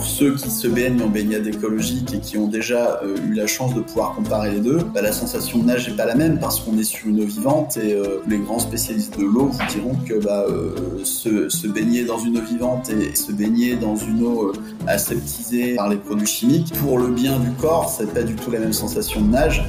ceux qui se baignent en baignade écologique et qui ont déjà eu la chance de pouvoir comparer les deux, la sensation de nage n'est pas la même parce qu'on est sur une eau vivante et les grands spécialistes de l'eau vous diront que se baigner dans une eau vivante et se baigner dans une eau aseptisée par les produits chimiques, pour le bien du corps, c'est pas du tout la même sensation de nage.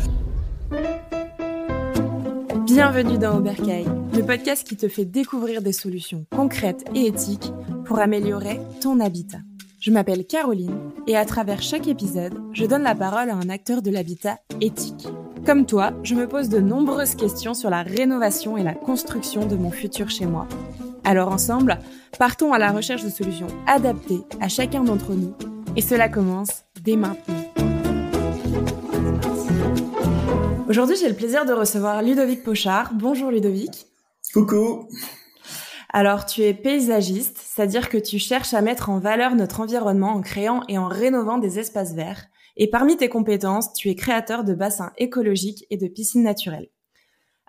Bienvenue dans Aubercaille, le podcast qui te fait découvrir des solutions concrètes et éthiques pour améliorer ton habitat. Je m'appelle Caroline et à travers chaque épisode, je donne la parole à un acteur de l'habitat éthique. Comme toi, je me pose de nombreuses questions sur la rénovation et la construction de mon futur chez moi. Alors ensemble, partons à la recherche de solutions adaptées à chacun d'entre nous et cela commence dès maintenant. Aujourd'hui, j'ai le plaisir de recevoir Ludovic Pochard. Bonjour Ludovic. Coucou. Alors, tu es paysagiste, c'est-à-dire que tu cherches à mettre en valeur notre environnement en créant et en rénovant des espaces verts. Et parmi tes compétences, tu es créateur de bassins écologiques et de piscines naturelles.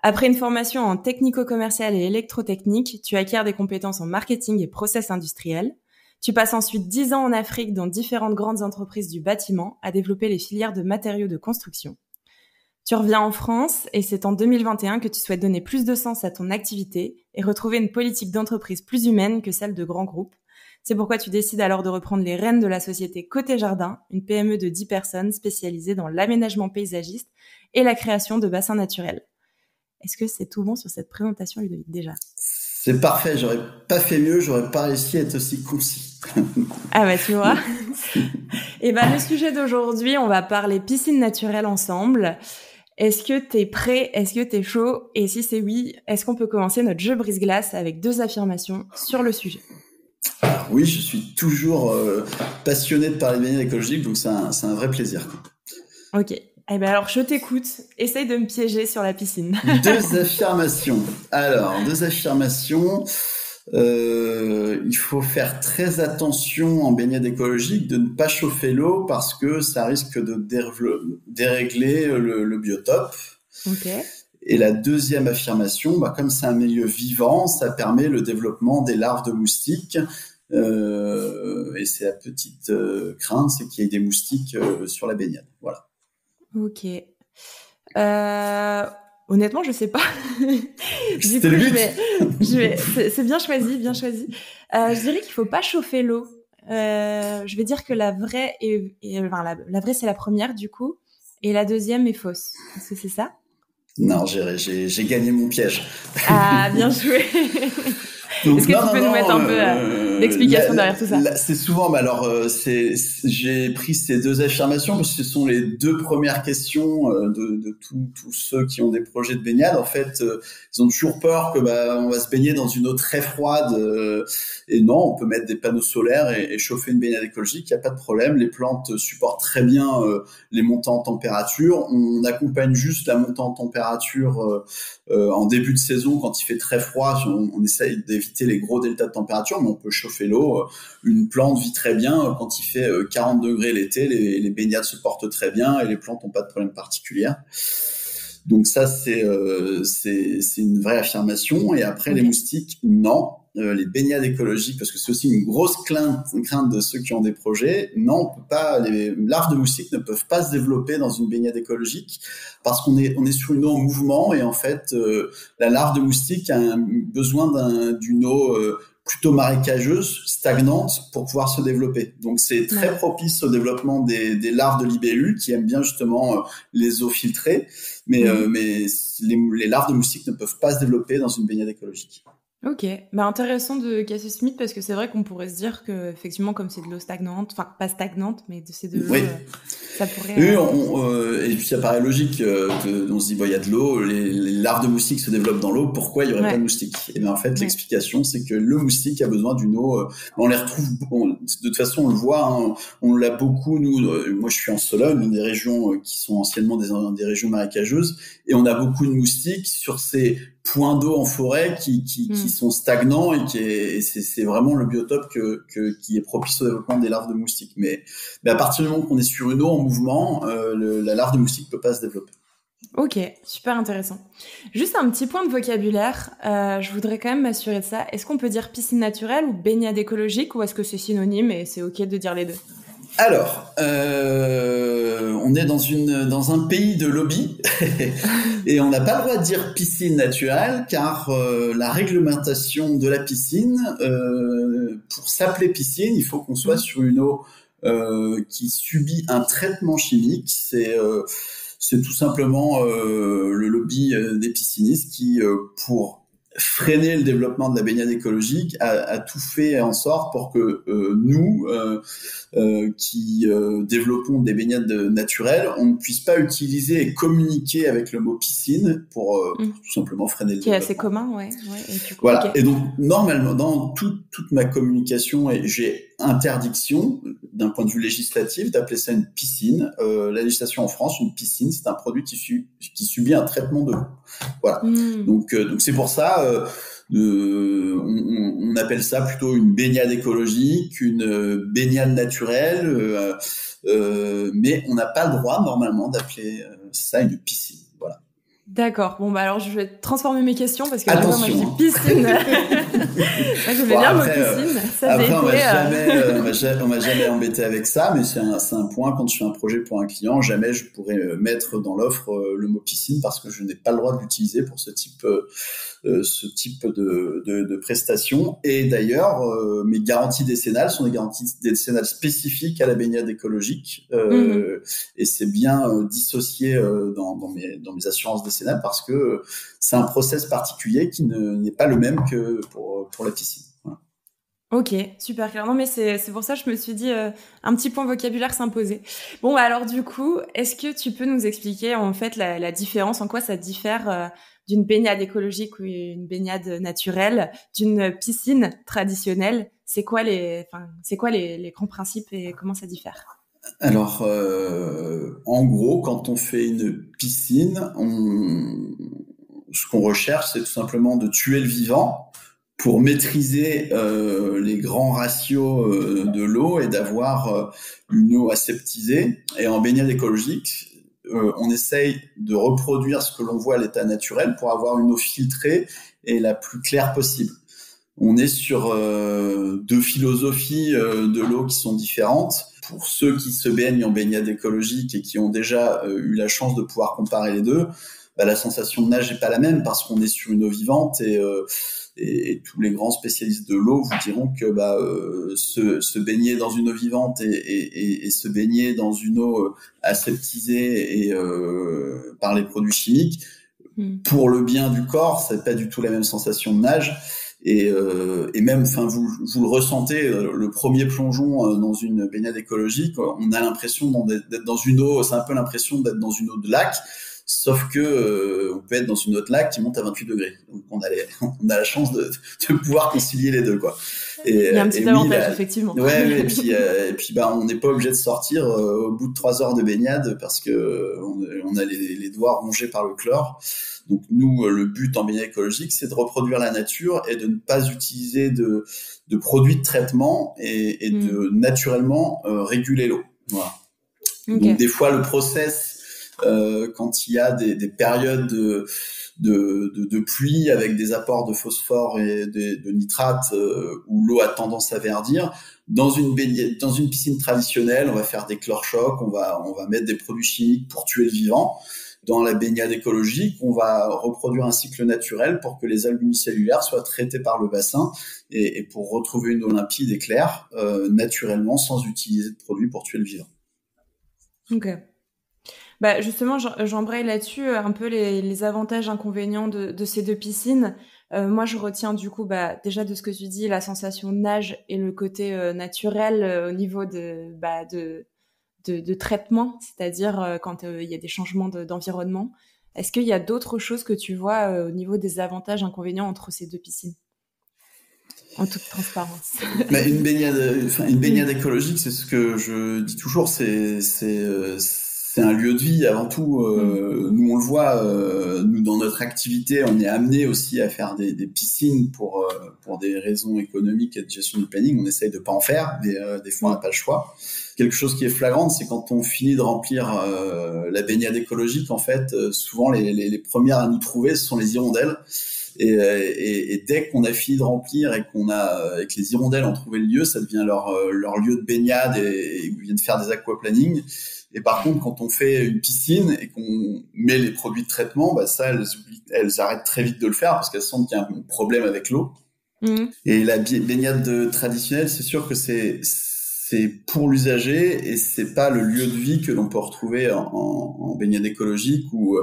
Après une formation en technico-commercial et électrotechnique, tu acquiers des compétences en marketing et process industriels. Tu passes ensuite 10 ans en Afrique dans différentes grandes entreprises du bâtiment à développer les filières de matériaux de construction. Tu reviens en France et c'est en 2021 que tu souhaites donner plus de sens à ton activité et retrouver une politique d'entreprise plus humaine que celle de grands groupes. C'est pourquoi tu décides alors de reprendre les rênes de la société Côté Jardin, une PME de 10 personnes spécialisée dans l'aménagement paysagiste et la création de bassins naturels. Est-ce que c'est tout bon sur cette présentation, Ludovic, déjà ? C'est parfait, j'aurais pas fait mieux, j'aurais pas réussi à être aussi concis. Ah bah tu vois. Et le sujet d'aujourd'hui, on va parler piscine naturelle ensemble. Est-ce que t'es prêt ? Est-ce que t'es chaud ? Et si c'est oui, est-ce qu'on peut commencer notre jeu brise-glace avec 2 affirmations sur le sujet ? Alors oui, je suis toujours passionné de parler de baignade écologique, donc c'est un vrai plaisir. Ok. Alors je t'écoute. Essaye de me piéger sur la piscine. 2 affirmations. Alors, 2 affirmations. Il faut faire très attention en baignade écologique de ne pas chauffer l'eau parce que ça risque de dérégler le biotope. Ok. Et la deuxième affirmation, comme c'est un milieu vivant, ça permet le développement des larves de moustiques. Et c'est la petite crainte, c'est qu'il y ait des moustiques sur la baignade. Voilà. Ok. Honnêtement, je sais pas. C'était le but. C'est bien choisi, bien choisi. Je dirais qu'il faut pas chauffer l'eau. Je vais dire que la vraie la vraie c'est la première du coup, et la deuxième est fausse. Est-ce que c'est ça ? Non, j'ai gagné mon piège. Ah, bien joué. Donc, est-ce que tu peux nous mettre un peu d'explication derrière tout ça ? C'est souvent, j'ai pris ces 2 affirmations parce que ce sont les 2 premières questions de tous ceux qui ont des projets de baignade. En fait, ils ont toujours peur que on va se baigner dans une eau très froide. Et non, on peut mettre des panneaux solaires et chauffer une baignade écologique, il n'y a pas de problème. Les plantes supportent très bien les montants en température. On accompagne juste la montée en température en début de saison quand il fait très froid. On essaye d'éviter les gros deltas de température, mais on peut chauffer l'eau. Une plante vit très bien quand il fait 40 degrés l'été, les baignades se portent très bien et les plantes n'ont pas de problème particulier. Donc ça, c'est une vraie affirmation. Et après, les moustiques, non. Les baignades écologiques, parce que c'est aussi une grosse crainte de ceux qui ont des projets. Non, on peut pas. Les larves de moustiques ne peuvent pas se développer dans une baignade écologique parce qu'on est sur une eau en mouvement et en fait, la larve de moustique a besoin d'une eau plutôt marécageuse, stagnante, pour pouvoir se développer. Donc c'est très propice au développement des larves de libellules qui aiment bien justement les eaux filtrées, mais les larves de moustiques ne peuvent pas se développer dans une baignade écologique. Ok, intéressant de casser ce mythe parce que c'est vrai qu'on pourrait se dire que effectivement comme c'est de l'eau stagnante, enfin pas stagnante mais c'est de l'eau, ça pourrait. Et puis ça paraît logique on se dit il y a de l'eau, les larves de moustiques se développent dans l'eau, pourquoi il y aurait pas de moustiques ? Et bien en fait l'explication c'est que le moustique a besoin d'une eau. On les retrouve, de toute façon on le voit, on l'a beaucoup nous. Moi je suis en Sologne, une des régions qui sont anciennement des régions marécageuses, et on a beaucoup de moustiques sur ces points d'eau en forêt qui sont stagnants et c'est vraiment le biotope qui est propice au développement des larves de moustiques. Mais à partir du moment qu'on est sur une eau en mouvement, la larve de moustique peut pas se développer. Ok, super intéressant. Juste un petit point de vocabulaire, je voudrais quand même m'assurer de ça. Est-ce qu'on peut dire piscine naturelle ou baignade écologique ou est-ce que c'est synonyme et c'est ok de dire les deux ? Alors, on est dans un pays de lobby et on n'a pas le droit de dire piscine naturelle car la réglementation de la piscine, pour s'appeler piscine, il faut qu'on soit sur une eau qui subit un traitement chimique. C'est tout simplement le lobby des piscinistes qui, pour freiner le développement de la baignade écologique, a tout fait en sorte pour que nous, qui développons des baignades naturelles, on ne puisse pas utiliser et communiquer avec le mot piscine pour tout simplement freiner le développement. Qui est assez commun, ouais. Et du coup, voilà. Okay. Et donc, normalement, dans toute ma communication, j'ai interdiction, d'un point de vue législatif, d'appeler ça une piscine. La législation en France, une piscine, c'est un produit qui subit un traitement de l'eau. Voilà. Donc c'est pour ça, on appelle ça plutôt une baignade écologique, une baignade naturelle, mais on n'a pas le droit, normalement, d'appeler ça une piscine. Voilà. D'accord. Bon, bah alors je vais transformer mes questions parce que attention, moi je dis piscine. Moi, je vais bien le piscine. Ça, on m'a jamais embêté avec ça, mais c'est un point quand je fais un projet pour un client, jamais je pourrais mettre dans l'offre le mot piscine parce que je n'ai pas le droit de l'utiliser pour ce type de prestations. Et d'ailleurs, mes garanties décennales sont des garanties décennales spécifiques à la baignade écologique, et c'est bien dissocié dans mes assurances décennales parce que c'est un process particulier qui n'est pas le même que pour la piscine. Voilà. Ok, super clair. Non, mais c'est pour ça que je me suis dit un petit point vocabulaire s'imposer. Bon, alors du coup, est-ce que tu peux nous expliquer en fait la différence, en quoi ça diffère d'une baignade écologique ou une baignade naturelle, d'une piscine traditionnelle? C'est quoi les grands principes et comment ça diffère? Alors, en gros, quand on fait une piscine, ce qu'on recherche, c'est tout simplement de tuer le vivant pour maîtriser les grands ratios de l'eau et d'avoir une eau aseptisée. Et en baignade écologique, on essaye de reproduire ce que l'on voit à l'état naturel pour avoir une eau filtrée et la plus claire possible. On est sur deux philosophies de l'eau qui sont différentes. Pour ceux qui se baignent en baignade écologique et qui ont déjà eu la chance de pouvoir comparer les deux, la sensation de nage n'est pas la même parce qu'on est sur une eau vivante et tous les grands spécialistes de l'eau vous diront que se baigner dans une eau vivante et se baigner dans une eau aseptisée et par les produits chimiques, pour le bien du corps, c'est pas du tout la même sensation de nage. Et même, enfin, vous le ressentez, le premier plongeon dans une baignade écologique, on a l'impression d'être dans une eau, c'est un peu l'impression d'être dans une eau de lac, sauf que on peut être dans une eau de lac qui monte à 28 degrés. Donc on a la chance de pouvoir concilier les deux, quoi. Il y a un petit avantage, effectivement. Ouais, et puis on n'est pas obligé de sortir au bout de 3 heures de baignade parce que on a les doigts rongés par le chlore. Donc nous, le but en baignade écologique, c'est de reproduire la nature et de ne pas utiliser de produits de traitement et de naturellement réguler l'eau. Voilà. Okay. Donc des fois, le process, quand il y a des périodes de pluie avec des apports de phosphore et de nitrate où l'eau a tendance à verdir, dans une piscine traditionnelle, on va faire des chlore-chocs, on va mettre des produits chimiques pour tuer le vivant. Dans la baignade écologique, on va reproduire un cycle naturel pour que les algues unicellulaires soient traitées par le bassin et pour retrouver une eau limpide et claire naturellement sans utiliser de produits pour tuer le vivant. Ok. Bah justement, j'embraye là-dessus un peu les avantages, inconvénients de ces deux piscines. Moi, je retiens du coup, déjà de ce que tu dis, la sensation de nage et le côté naturel au niveau de traitement, c'est-à-dire quand il y a des changements d'environnement. Est-ce qu'il y a d'autres choses que tu vois au niveau des avantages, inconvénients entre ces deux piscines ? En toute transparence. Une baignade écologique, c'est ce que je dis toujours, c'est un lieu de vie avant tout. Nous, on le voit, nous dans notre activité, on est amené aussi à faire des piscines pour des raisons économiques et de gestion du planning. On essaye de pas en faire, mais des fois on n'a pas le choix. Quelque chose qui est flagrant, c'est quand on finit de remplir la baignade écologique, en fait, souvent les premières à nous trouver, ce sont les hirondelles. Et dès qu'on a fini de remplir et que les hirondelles ont trouvé le lieu, ça devient leur lieu de baignade et ils viennent faire des aquaplaning. Et par contre, quand on fait une piscine et qu'on met les produits de traitement, ça, elles arrêtent très vite de le faire parce qu'elles sentent qu'il y a un problème avec l'eau. Et la baignade traditionnelle, c'est sûr que c'est pour l'usager et c'est pas le lieu de vie que l'on peut retrouver en baignade écologique où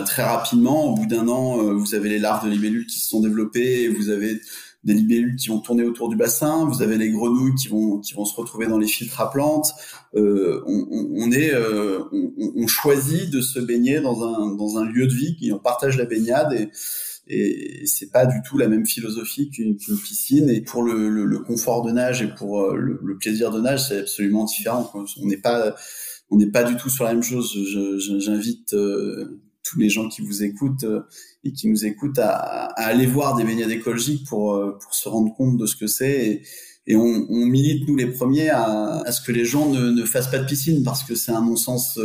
très rapidement, au bout d'un an, vous avez les larves de libellules qui se sont développées, vous avez des libellules qui vont tourner autour du bassin, vous avez les grenouilles qui vont se retrouver dans les filtres à plantes. On choisit de se baigner dans un lieu de vie qui on partage la baignade et c'est pas du tout la même philosophie qu'une piscine. Et pour le confort de nage et pour le plaisir de nage, c'est absolument différent, quoi. On n'est pas du tout sur la même chose. J'invite tous les gens qui vous écoutent et qui nous écoutent à aller voir des baignades écologiques pour se rendre compte de ce que c'est. Et on milite, nous les premiers, à ce que les gens ne fassent pas de piscine parce que c'est un non-sens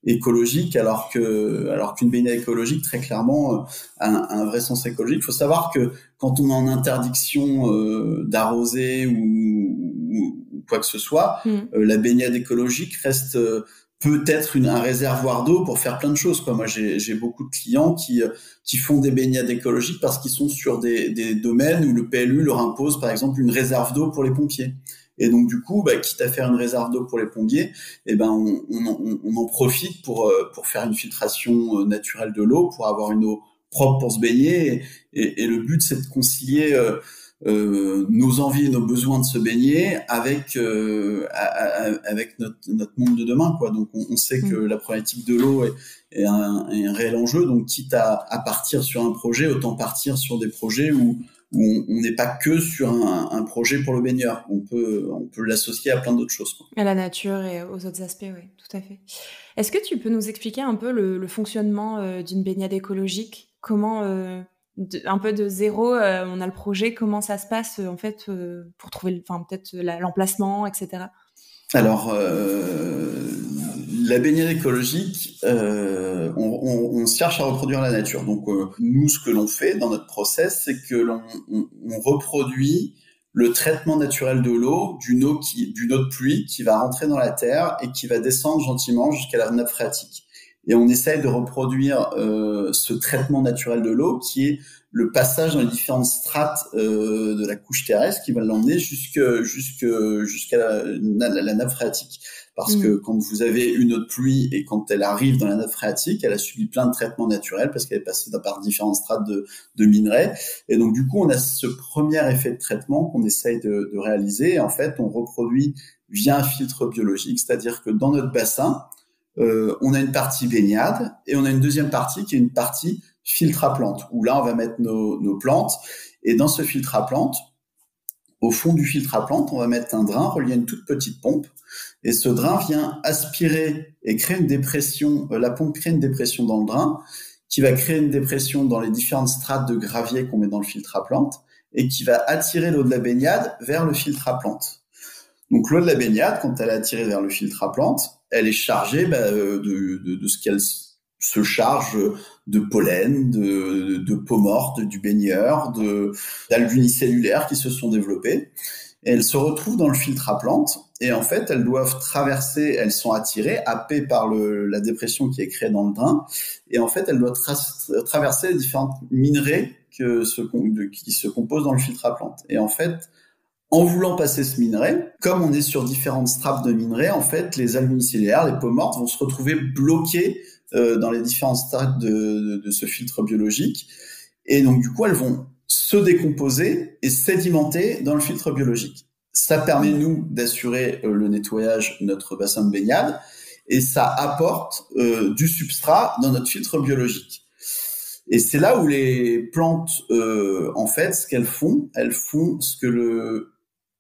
écologique, alors qu'une baignade écologique, très clairement, a un vrai sens écologique. Il faut savoir que quand on est en interdiction d'arroser ou quoi que ce soit, la baignade écologique reste peut-être un réservoir d'eau pour faire plein de choses, quoi. Moi, j'ai beaucoup de clients qui font des baignades écologiques parce qu'ils sont sur des domaines où le PLU leur impose, par exemple, une réserve d'eau pour les pompiers. Et donc, du coup, quitte à faire une réserve d'eau pour les pompiers, on en profite pour faire une filtration naturelle de l'eau, pour avoir une eau propre pour se baigner. Et le but, c'est de concilier nos envies et nos besoins de se baigner avec notre monde de demain, quoi. Donc on sait que la problématique de l'eau est un réel enjeu. Donc quitte à partir sur un projet, autant partir sur des projets où on n'est pas que sur un projet pour le baigneur. On peut l'associer à plein d'autres choses, quoi. À la nature et aux autres aspects, oui, tout à fait. Est-ce que tu peux nous expliquer un peu le fonctionnement d'une baignade écologique? Comment un peu de zéro, on a le projet, comment ça se passe en fait pour trouver peut-être l'emplacement, etc. Alors, la baignade écologique, on cherche à reproduire la nature. Donc, nous, ce que l'on fait dans notre process, c'est que on reproduit le traitement naturel de l'eau, d'une eau de pluie qui va rentrer dans la terre et qui va descendre gentiment jusqu'à la nappe phréatique. Et on essaye de reproduire ce traitement naturel de l'eau qui est le passage dans les différentes strates de la couche terrestre qui va l'emmener jusqu'à la nappe phréatique. Parce que quand vous avez une eau de pluie et quand elle arrive dans la nappe phréatique, elle a subi plein de traitements naturels parce qu'elle est passée par différentes strates de minerais. Et donc du coup, on a ce premier effet de traitement qu'on essaye de réaliser. Et en fait, on reproduit via un filtre biologique, c'est-à-dire que dans notre bassin, on a une partie baignade et on a une deuxième partie qui est une partie filtre à plantes, où là on va mettre nos plantes, et dans ce filtre à plantes, au fond du filtre à plantes, on va mettre un drain relié à une toute petite pompe, et ce drain vient aspirer et créer une dépression, la pompe crée une dépression dans le drain, qui va créer une dépression dans les différentes strates de gravier qu'on met dans le filtre à plantes, et qui va attirer l'eau de la baignade vers le filtre à plantes. Donc l'eau de la baignade, quand elle est attirée vers le filtre à plantes, elle est chargée de ce qu'elle se charge de pollen, de peau morte, du baigneur, d'algues unicellulaires qui se sont développées. Et elles se retrouvent dans le filtre à plantes. Et en fait, elles doivent traverser, elles sont attirées, happées par la dépression qui est créée dans le drain. Et en fait, elles doivent traverser les différents minerais qui se composent dans le filtre à plantes. Et en fait, en voulant passer ce minerai, comme on est sur différentes strates de minerais, en fait, les algues unicellulaires, les peaux mortes, vont se retrouver bloquées dans les différentes strates de ce filtre biologique. Et donc, du coup, elles vont se décomposer et sédimenter dans le filtre biologique. Ça permet, nous, d'assurer le nettoyage de notre bassin de baignade et ça apporte du substrat dans notre filtre biologique. Et c'est là où les plantes, en fait, ce qu'elles font ce que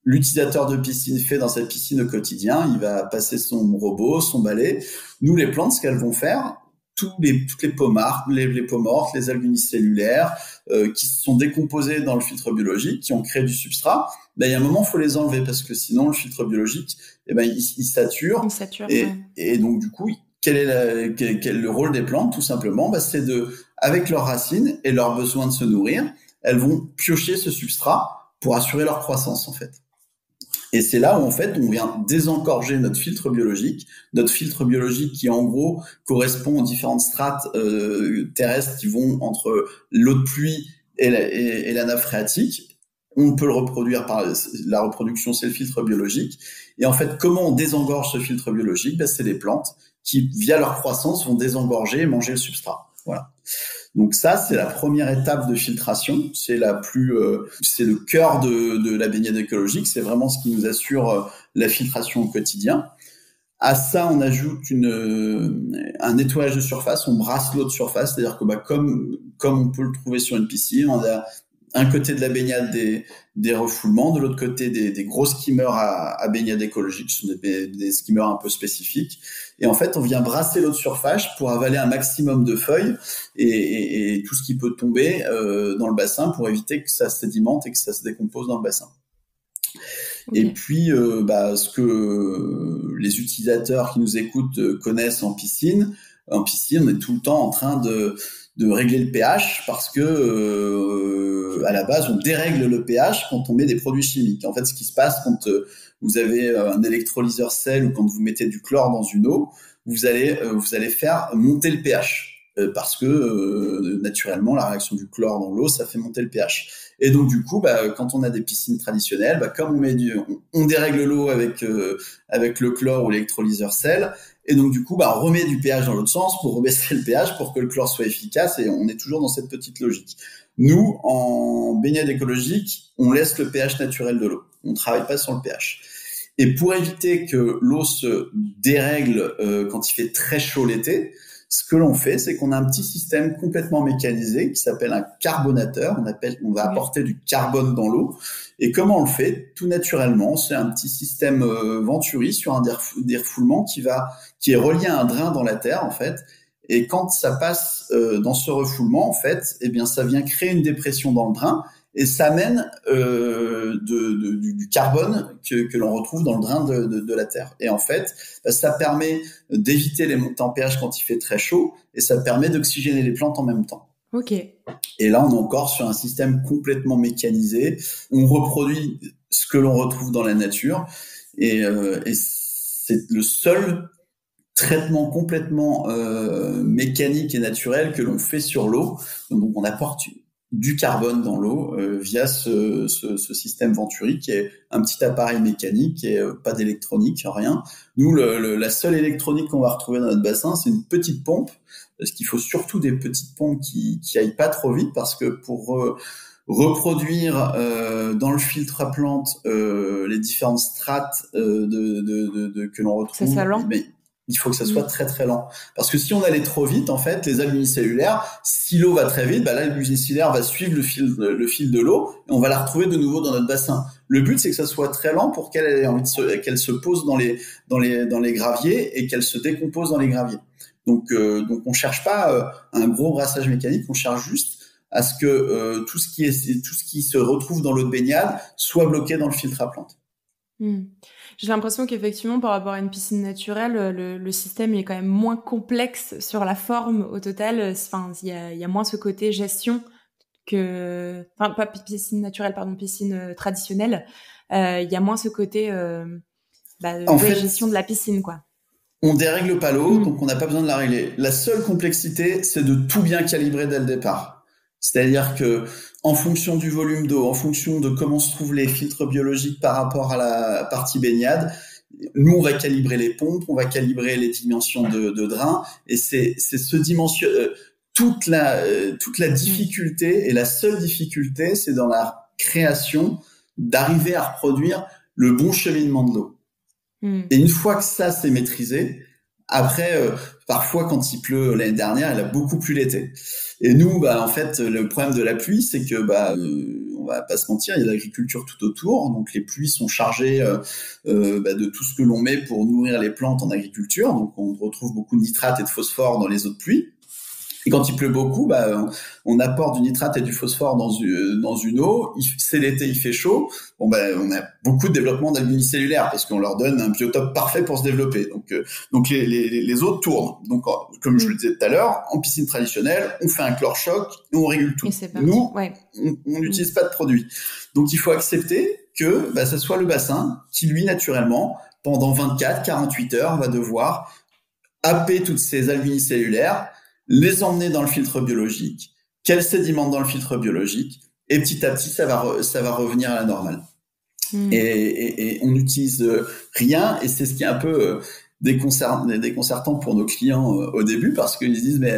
l'utilisateur de piscine fait dans sa piscine au quotidien. Il va passer son robot, son balai. Nous, les plantes, ce qu'elles vont faire, toutes les peaux mortes, les algues unicellulaires qui se sont décomposées dans le filtre biologique, qui ont créé du substrat, il y a un moment, il faut les enlever parce que sinon, le filtre biologique, il sature. Et donc, du coup, quel est le rôle des plantes? Tout simplement, c'est de avec leurs racines et leur besoin de se nourrir, elles vont piocher ce substrat pour assurer leur croissance, en fait. Et c'est là où, en fait, on vient désengorger notre filtre biologique qui, en gros, correspond aux différentes strates terrestres qui vont entre l'eau de pluie et la nappe phréatique. On peut le reproduire par la reproduction, c'est le filtre biologique. Et en fait, comment on désengorge ce filtre biologique? C'est les plantes qui, via leur croissance, vont désengorger et manger le substrat. Voilà. Donc ça, c'est la première étape de filtration. C'est c'est le cœur de la baignade écologique. C'est vraiment ce qui nous assure la filtration au quotidien. À ça, on ajoute un nettoyage de surface. On brasse l'eau de surface, c'est-à-dire que comme on peut le trouver sur une piscine, on a un côté de la baignade des refoulements, de l'autre côté des gros skimmers à baignade écologique, ce sont des skimmers un peu spécifiques. Et en fait, on vient brasser l'eau de surface pour avaler un maximum de feuilles et tout ce qui peut tomber dans le bassin pour éviter que ça sédimente et que ça se décompose dans le bassin. Okay. Et puis, ce que les utilisateurs qui nous écoutent connaissent en piscine, on est tout le temps en train de régler le pH parce que à la base on dérègle le pH quand on met des produits chimiques. En fait, ce qui se passe quand vous avez un électrolyseur sel ou quand vous mettez du chlore dans une eau, vous allez faire monter le pH parce que naturellement la réaction du chlore dans l'eau, ça fait monter le pH. Et donc du coup, quand on a des piscines traditionnelles, comme on dérègle l'eau avec le chlore ou l'électrolyseur sel. Et donc, du coup, on remet du pH dans l'autre sens pour rebaisser le pH pour que le chlore soit efficace et on est toujours dans cette petite logique. Nous, en baignade écologique, on laisse le pH naturel de l'eau. On ne travaille pas sur le pH. Et pour éviter que l'eau se dérègle quand il fait très chaud l'été, ce que l'on fait, c'est qu'on a un petit système complètement mécanisé qui s'appelle un carbonateur. On va apporter du carbone dans l'eau. Et comment on le fait? Tout naturellement, c'est un petit système Venturi sur un des refoulements qui est relié à un drain dans la terre, en fait. Et quand ça passe dans ce refoulement, en fait, ça vient créer une dépression dans le drain et ça amène du carbone que l'on retrouve dans le drain de la terre. Et en fait, ça permet d'éviter les montées en pH quand il fait très chaud et ça permet d'oxygéner les plantes en même temps. Ok. Et là, on est encore sur un système complètement mécanisé. On reproduit ce que l'on retrouve dans la nature et c'est le seul traitement complètement mécanique et naturel que l'on fait sur l'eau. Donc, on apporte du carbone dans l'eau via ce système Venturi qui est un petit appareil mécanique et pas d'électronique, rien. Nous, la seule électronique qu'on va retrouver dans notre bassin, c'est une petite pompe, parce qu'il faut surtout des petites pompes qui aillent pas trop vite, parce que pour reproduire dans le filtre à plantes les différentes strates que l'on retrouve, c'est ça, lent. Il faut que ça soit très très lent. Parce que si on allait trop vite, en fait, les algues unicellulaires, si l'eau va très vite, l'algue unicellulaire va suivre le fil de l'eau et on va la retrouver de nouveau dans notre bassin. Le but, c'est que ça soit très lent pour qu'elle se pose dans les graviers et qu'elle se décompose dans les graviers. Donc on cherche pas un gros brassage mécanique, on cherche juste à ce que tout ce qui se retrouve dans l'eau de baignade soit bloqué dans le filtre à plantes. J'ai l'impression qu'effectivement, par rapport à une piscine naturelle, le système est quand même moins complexe sur la forme au total. Enfin, il y a moins ce côté gestion que... Enfin, pas piscine naturelle, pardon, piscine traditionnelle. Il y a moins ce côté gestion de la piscine, quoi. On dérègle pas l'eau, donc on n'a pas besoin de la régler. La seule complexité, c'est de tout bien calibrer dès le départ. C'est-à-dire que, en fonction du volume d'eau, en fonction de comment se trouvent les filtres biologiques par rapport à la partie baignade, nous, on va calibrer les pompes, on va calibrer les dimensions de drain, et c'est ce dimension, toute la difficulté, et la seule difficulté, c'est dans la création d'arriver à reproduire le bon cheminement de l'eau. Et une fois que ça, c'est maîtrisé, après, parfois, quand il pleut, l'année dernière, il a beaucoup plu l'été. Et nous, en fait, le problème de la pluie, c'est que, on va pas se mentir, il y a l'agriculture tout autour. Donc, les pluies sont chargées de tout ce que l'on met pour nourrir les plantes en agriculture. Donc, on retrouve beaucoup de nitrates et de phosphore dans les eaux de pluie. Et quand il pleut beaucoup, on apporte du nitrate et du phosphore dans une eau. C'est l'été, il fait chaud. On a beaucoup de développement d'algues unicellulaires parce qu'on leur donne un biotope parfait pour se développer. Donc les eaux tournent. Donc, comme je le disais tout à l'heure, en piscine traditionnelle, on fait un chlore-choc et on régule tout. Nous, on n'utilise pas de produit. Donc, il faut accepter que ça soit le bassin qui, lui, naturellement, pendant 24, 48 heures, va devoir happer toutes ces algues unicellulaires, les emmener dans le filtre biologique, qu'elles sédimentent dans le filtre biologique, et petit à petit, ça va revenir à la normale. Et on n'utilise rien, et c'est ce qui est un peu déconcertant pour nos clients au début, parce qu'ils disent mais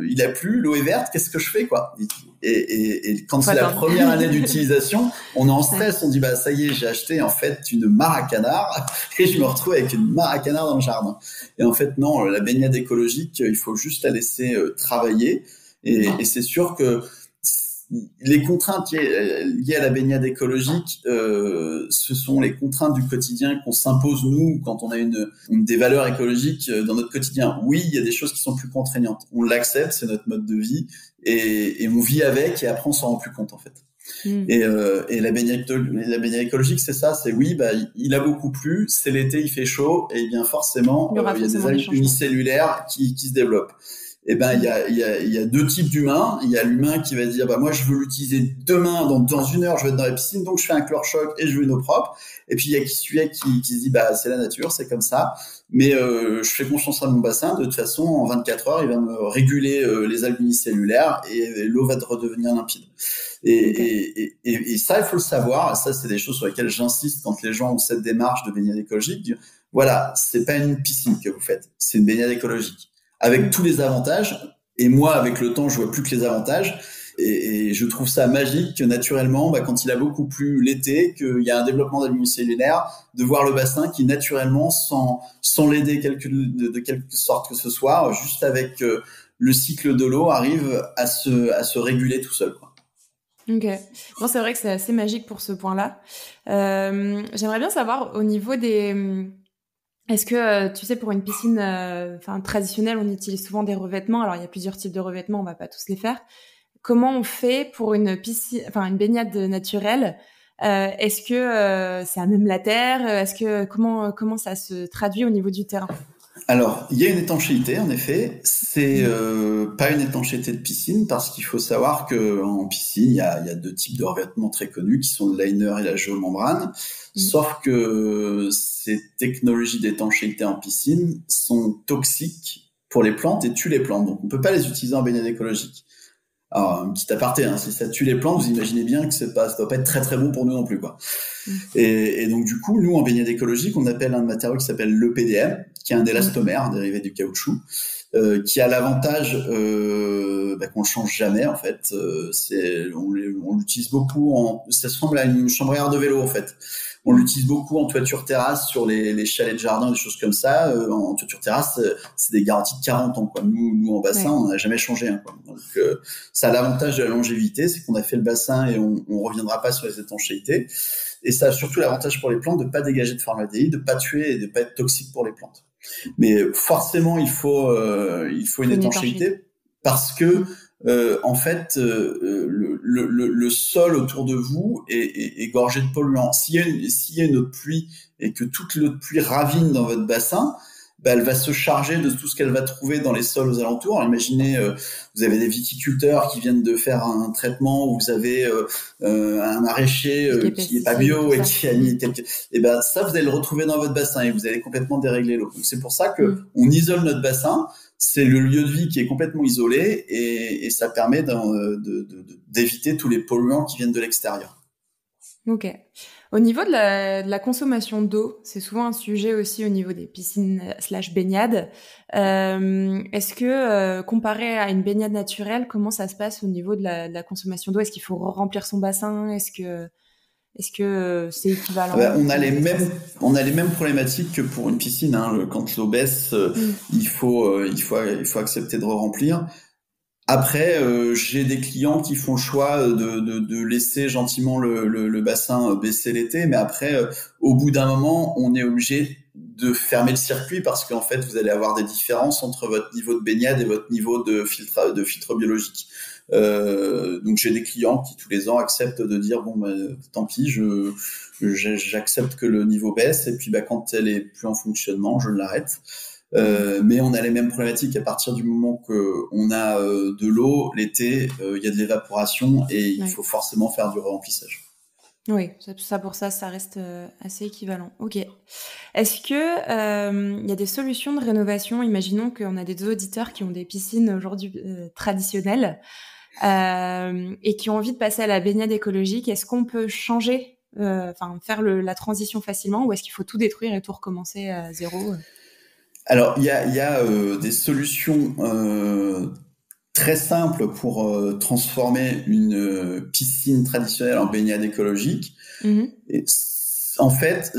il a plu, l'eau est verte, qu'est-ce que je fais quoi? Et quand c'est la première année d'utilisation, on est en stress, on dit ça y est, j'ai acheté en fait une mare à canard et je me retrouve avec une mare à canard dans le jardin. Et en fait non, la baignade écologique, il faut juste la laisser travailler, et c'est sûr que les contraintes liées à la baignade écologique, ce sont les contraintes du quotidien qu'on s'impose nous quand on a des valeurs écologiques dans notre quotidien. Oui, il y a des choses qui sont plus contraignantes. On l'accepte, c'est notre mode de vie, et on vit avec, et après on s'en rend plus compte en fait. Et la baignade écologique, c'est ça, c'est oui, il a beaucoup plu, c'est l'été, il fait chaud, et bien forcément, il y a des algues unicellulaires qui se développent. Et il y a deux types d'humains. Il y a l'humain qui va dire moi je veux l'utiliser demain, dans une heure je vais être dans la piscine, donc je fais un chlore-choc et je veux une eau propre. Et puis il y a celui qui se dit c'est la nature, c'est comme ça, mais je fais confiance à mon bassin, de toute façon en 24 heures il va me réguler les algues unicellulaires et l'eau va redevenir limpide. Et ça il faut le savoir. Ça c'est des choses sur lesquelles j'insiste quand les gens ont cette démarche de baignade écologique. Voilà, c'est pas une piscine que vous faites, c'est une baignade écologique, avec tous les avantages. Et moi, avec le temps, je vois plus que les avantages. Et je trouve ça magique que naturellement, quand il a beaucoup plu l'été, qu'il y a un développement d'algues unicellulaires, de voir le bassin qui naturellement, sans l'aider de quelque sorte que ce soit, juste avec le cycle de l'eau, arrive à se réguler tout seul, quoi. Ok. Bon, c'est vrai que c'est assez magique pour ce point-là. J'aimerais bien savoir au niveau des... Est-ce que, tu sais, pour une piscine traditionnelle, on utilise souvent des revêtements. Alors, il y a plusieurs types de revêtements, on va pas tous les faire. Comment on fait pour une piscine, une baignade naturelle? Est-ce que c'est à même la terre? Est-ce que comment ça se traduit au niveau du terrain? Alors, il y a une étanchéité, en effet. C'est pas une étanchéité de piscine, parce qu'il faut savoir que en piscine, il y a deux types de revêtements très connus, qui sont le liner et la géomembrane. Sauf que ces technologies d'étanchéité en piscine sont toxiques pour les plantes et tuent les plantes. Donc, on peut pas les utiliser en baignade écologique. Alors, un petit aparté, si ça tue les plantes, vous imaginez bien que ça doit pas être très très bon pour nous non plus, quoi. Et donc du coup, nous en baignade écologique, on appelle un matériau qui s'appelle l'EPDM, qui est un élastomère, un dérivé du caoutchouc, qui a l'avantage qu'on le change jamais en fait. On l'utilise beaucoup ça ressemble à une chambre à air de vélo en fait. On l'utilise beaucoup en toiture terrasse, sur les chalets de jardin, des choses comme ça. En toiture terrasse, c'est des garanties de 40 ans, quoi. Nous en bassin, on n'a jamais changé, quoi. Donc, ça a l'avantage de la longévité, c'est qu'on a fait le bassin et on reviendra pas sur les étanchéités. Et ça a surtout l'avantage pour les plantes de pas dégager de formaldéhyde, de pas tuer et de pas être toxique pour les plantes. Mais forcément, il faut une étanchéité, parce que en fait, le sol autour de vous est gorgé de polluants. S'il y a une eau de pluie et que toute l'eau de pluie ravine dans votre bassin, elle va se charger de tout ce qu'elle va trouver dans les sols aux alentours. Alors, imaginez, vous avez des viticulteurs qui viennent de faire un traitement, ou vous avez un maraîcher qui est pas bio et qui a mis ça, vous allez le retrouver dans votre bassin et vous allez complètement dérégler l'eau. Donc, c'est pour ça que on isole notre bassin. C'est le lieu de vie qui est complètement isolé, et ça permet d'éviter tous les polluants qui viennent de l'extérieur. Ok. Au niveau de la consommation d'eau, c'est souvent un sujet aussi au niveau des piscines / baignades. Est-ce que, comparé à une baignade naturelle, comment ça se passe au niveau de la consommation d'eau? Est-ce qu'il faut remplir son bassin? Est-ce que c'est équivalent? On a les mêmes problématiques que pour une piscine, Quand l'eau baisse, il faut accepter de remplir. Après, j'ai des clients qui font le choix de laisser gentiment le bassin baisser l'été, mais après, au bout d'un moment, on est obligé de fermer le circuit parce qu'en fait, vous allez avoir des différences entre votre niveau de baignade et votre niveau de filtre biologique. Donc j'ai des clients qui tous les ans acceptent de dire bon tant pis, j'accepte que le niveau baisse et puis quand elle est plus en fonctionnement, je l'arrête. Mais on a les mêmes problématiques à partir du moment que on a de l'eau l'été, il y a de l'évaporation et il faut forcément faire du remplissage. Oui, ça pour ça reste assez équivalent. Ok. Est-ce que y a des solutions de rénovation? Imaginons qu'on a des auditeurs qui ont des piscines aujourd'hui traditionnelles et qui ont envie de passer à la baignade écologique. Est-ce qu'on peut changer, faire la transition facilement, ou est-ce qu'il faut tout détruire et tout recommencer à zéro? Alors, il y a des solutions très simples pour transformer une piscine traditionnelle en baignade écologique. Et, en fait,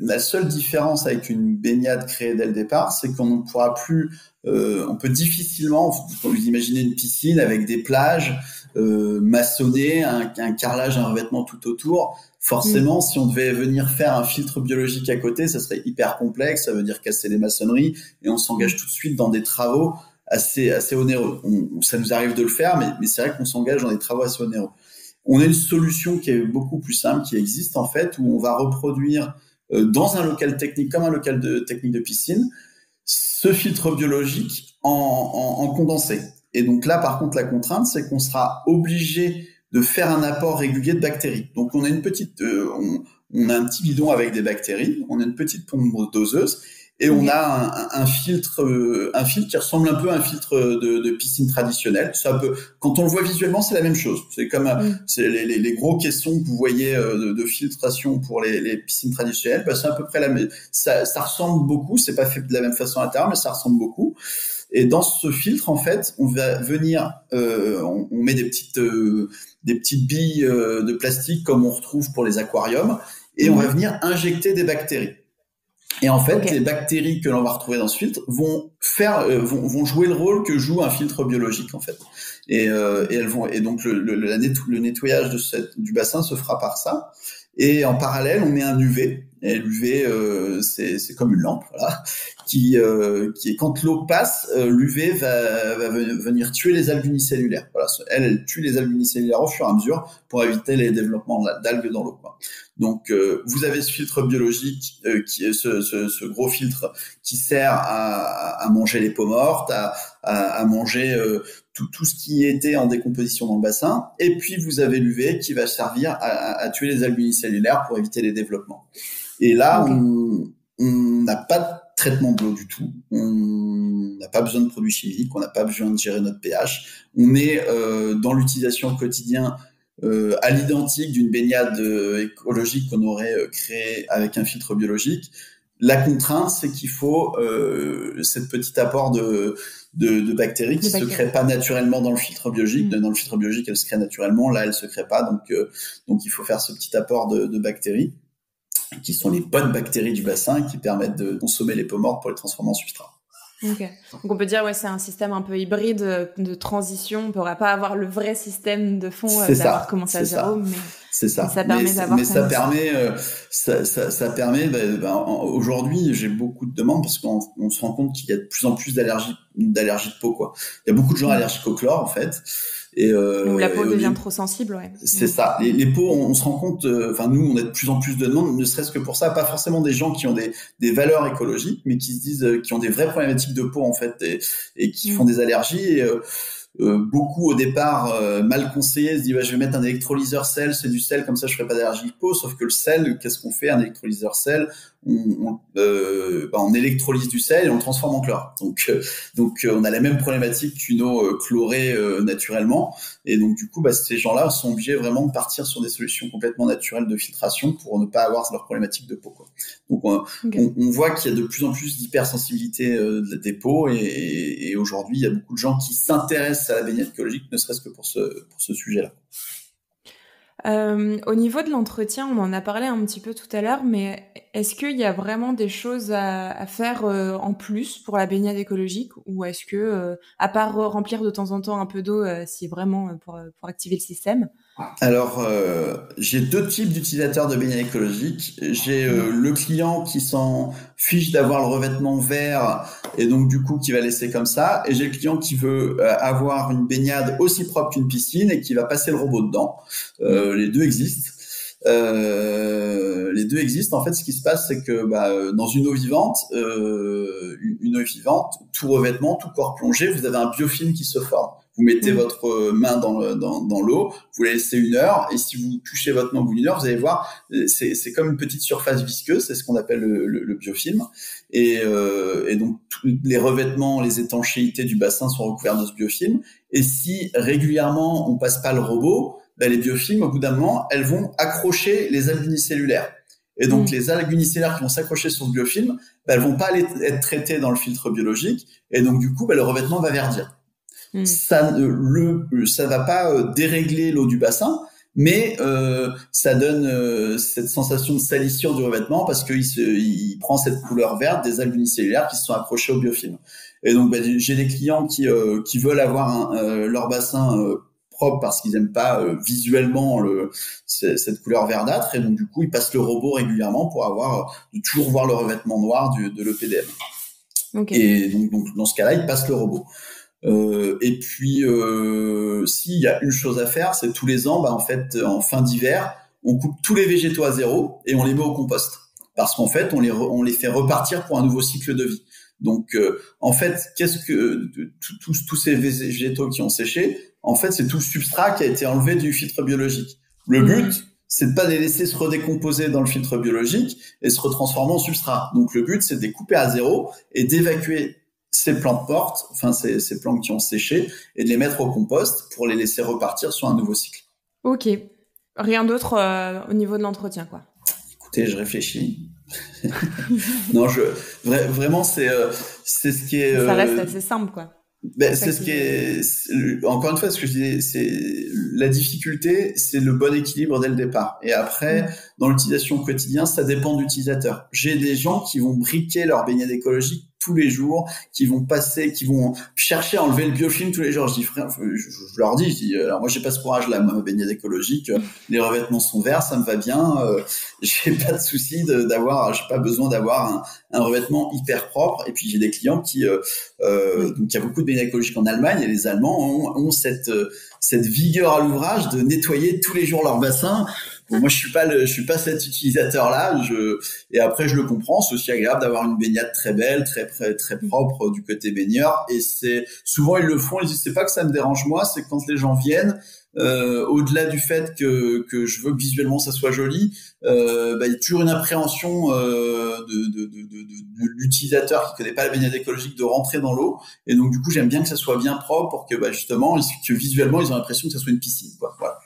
la seule différence avec une baignade créée dès le départ, c'est qu'on ne pourra plus, on peut difficilement, vous imaginez une piscine avec des plages maçonnées, un carrelage, un revêtement tout autour. Forcément, si on devait venir faire un filtre biologique à côté, ça serait hyper complexe. Ça veut dire casser les maçonneries et on s'engage tout de suite dans des travaux assez onéreux. Ça nous arrive de le faire, mais c'est vrai qu'on s'engage dans des travaux assez onéreux. On a une solution qui est beaucoup plus simple, qui existe en fait, où on va reproduire dans un local technique, comme un local technique de piscine, ce filtre biologique en condensé. Et donc là, par contre, la contrainte, c'est qu'on sera obligé de faire un apport régulier de bactéries. Donc on a une petite, on a un petit bidon avec des bactéries, on a une petite pompe doseuse et on a un filtre qui ressemble un peu à un filtre de piscine traditionnelle. Ça peut, quand on le voit visuellement, c'est la même chose. C'est comme c'est les gros caissons que vous voyez de filtration pour les piscines traditionnelles. C'est à peu près la même. Ça ressemble beaucoup. C'est pas fait de la même façon à l'intérieur, mais ça ressemble beaucoup. Et dans ce filtre, en fait, on va venir, on met des petites billes de plastique comme on retrouve pour les aquariums, et on va venir injecter des bactéries. Et en fait, les bactéries que l'on va retrouver dans ce filtre vont jouer le rôle que joue un filtre biologique en fait. Et donc le nettoyage du bassin se fera par ça. Et en parallèle, on met un UV. Et l'UV, c'est comme une lampe, voilà, qui est quand l'eau passe, l'UV va venir tuer les algues unicellulaires. Voilà, elle tue les algues unicellulaires au fur et à mesure pour éviter les développements d'algues dans l'eau, quoi. Donc, vous avez ce filtre biologique, qui est ce gros filtre qui sert à manger les peaux mortes, à manger tout ce qui était en décomposition dans le bassin. Et puis, vous avez l'UV qui va servir à tuer les algues unicellulaires pour éviter les développements. Et là, on n'a pas de traitement de l'eau du tout. On n'a pas besoin de produits chimiques. On n'a pas besoin de gérer notre pH. On est dans l'utilisation quotidienne à l'identique d'une baignade écologique qu'on aurait créée avec un filtre biologique. La contrainte, c'est qu'il faut cette petit apport de bactéries qui se crée pas naturellement dans le filtre biologique. Dans le filtre biologique, elle se crée naturellement. Là, elle se crée pas. Donc il faut faire ce petit apport de bactéries qui sont les bonnes bactéries du bassin qui permettent de consommer les peaux mortes pour les transformer en substrat. Ok. Donc on peut dire c'est un système un peu hybride de transition. On ne pourra pas avoir le vrai système de fond d'avoir commencé à zéro, mais c'est ça. Ça permet d'avoir. Mais ça permet. Aujourd'hui, j'ai beaucoup de demandes parce qu'on se rend compte qu'il y a de plus en plus d'allergies de peau, quoi. Il y a beaucoup de gens allergiques au chlore en fait. Où la peau devient trop sensible, ouais. C'est ça. Les peaux, on se rend compte, nous, on a de plus en plus de demandes, ne serait-ce que pour ça, pas forcément des gens qui ont des valeurs écologiques, mais qui se disent, qui ont des vraies problématiques de peau, en fait, et qui font des allergies. Et, beaucoup au départ mal conseillés se disent je vais mettre un électrolyseur sel, c'est du sel, comme ça je ferai pas d'allergie de peau. Sauf que le sel, qu'est-ce qu'on fait? Un électrolyseur sel, on électrolyse du sel et on le transforme en chlore. Donc on a la même problématique qu'une eau chlorée naturellement. Et donc du coup ces gens-là sont obligés vraiment de partir sur des solutions complètement naturelles de filtration pour ne pas avoir leur problématique de peau, quoi. Donc on voit qu'il y a de plus en plus d'hypersensibilité des peaux et aujourd'hui il y a beaucoup de gens qui s'intéressent à la baignade écologique, ne serait-ce que pour ce sujet-là. Au niveau de l'entretien, on en a parlé un petit peu tout à l'heure, mais est-ce qu'il y a vraiment des choses à faire en plus pour la baignade écologique, ou est-ce que, à part remplir de temps en temps un peu d'eau, si vraiment pour activer le système, Alors, j'ai deux types d'utilisateurs de baignade écologique. J'ai le client qui s'en fiche d'avoir le revêtement vert et donc du coup qui va laisser comme ça. Et j'ai le client qui veut avoir une baignade aussi propre qu'une piscine et qui va passer le robot dedans. Les deux existent. Les deux existent. En fait, ce qui se passe, c'est que dans une eau vivante, tout revêtement, tout corps plongé, vous avez un biofilm qui se forme. Vous mettez votre main dans l'eau, vous la laissez 1 heure, et si vous touchez votre main au bout d'1 heure, vous allez voir, c'est comme une petite surface visqueuse, c'est ce qu'on appelle le biofilm. Et donc, tous les revêtements, les étanchéités du bassin sont recouverts de ce biofilm. Et si régulièrement on passe pas le robot, les biofilms, au bout d'un moment, elles vont accrocher les algues unicellulaires. Et donc, les algues unicellulaires qui vont s'accrocher sur ce biofilm, elles vont pas être traitées dans le filtre biologique. Et donc, du coup, le revêtement va verdir. Ça va pas dérégler l'eau du bassin, mais ça donne cette sensation de salissure du revêtement parce qu'il prend cette couleur verte des algues unicellulaires qui se sont accrochées au biofilm. Et donc, j'ai des clients qui veulent avoir leur bassin propre parce qu'ils aiment pas visuellement cette couleur verdâtre, et donc du coup ils passent le robot régulièrement pour toujours voir le revêtement noir de l'EPDM. Okay. Et donc dans ce cas-là ils passent le robot. Et puis s'il y a une chose à faire, c'est tous les ans, en fait, en fin d'hiver, on coupe tous les végétaux à zéro et on les met au compost, parce qu'en fait on les fait repartir pour un nouveau cycle de vie. Donc en fait, qu'est-ce que tous ces végétaux qui ont séché, en fait c'est tout le substrat qui a été enlevé du filtre biologique. Le but, c'est de pas les laisser se redécomposer dans le filtre biologique et se retransformer en substrat. Donc le but, c'est de les couper à zéro et d'évacuer ces plantes mortes, enfin ces plantes qui ont séché, et de les mettre au compost pour les laisser repartir sur un nouveau cycle. Ok. Rien d'autre au niveau de l'entretien, quoi. Écoutez, je réfléchis. Non, vraiment, c'est ce qui est. Ça reste assez simple, quoi. C'est ce qui est. Encore une fois, ce que je disais, c'est la difficulté, c'est le bon équilibre dès le départ. Et après, dans l'utilisation quotidienne, ça dépend de l'utilisateur. J'ai des gens qui vont briquer leur baignade écologique tous les jours, qui vont chercher à enlever le biofilm tous les jours. Je leur dis, alors moi j'ai pas ce courage-là, ma baignade écologique, les revêtements sont verts, ça me va bien, j'ai pas de souci j'ai pas besoin d'avoir un revêtement hyper propre. Et puis j'ai des clients donc il y a beaucoup de baignades écologiques en Allemagne, et les Allemands ont cette vigueur à l'ouvrage de nettoyer tous les jours leur bassin. Bon, moi, je suis pas cet utilisateur-là. Et après, je le comprends. C'est aussi agréable d'avoir une baignade très belle, très propre du côté baigneur. Et souvent, ils le font. Ils disent, c'est pas que ça me dérange moi, c'est quand les gens viennent, au-delà du fait que je veux que visuellement ça soit joli, il y a toujours une appréhension de l'utilisateur qui connaît pas la baignade écologique de rentrer dans l'eau. Et donc, du coup, j'aime bien que ça soit bien propre pour que, justement, que visuellement, ils ont l'impression que ça soit une piscine, quoi. Voilà.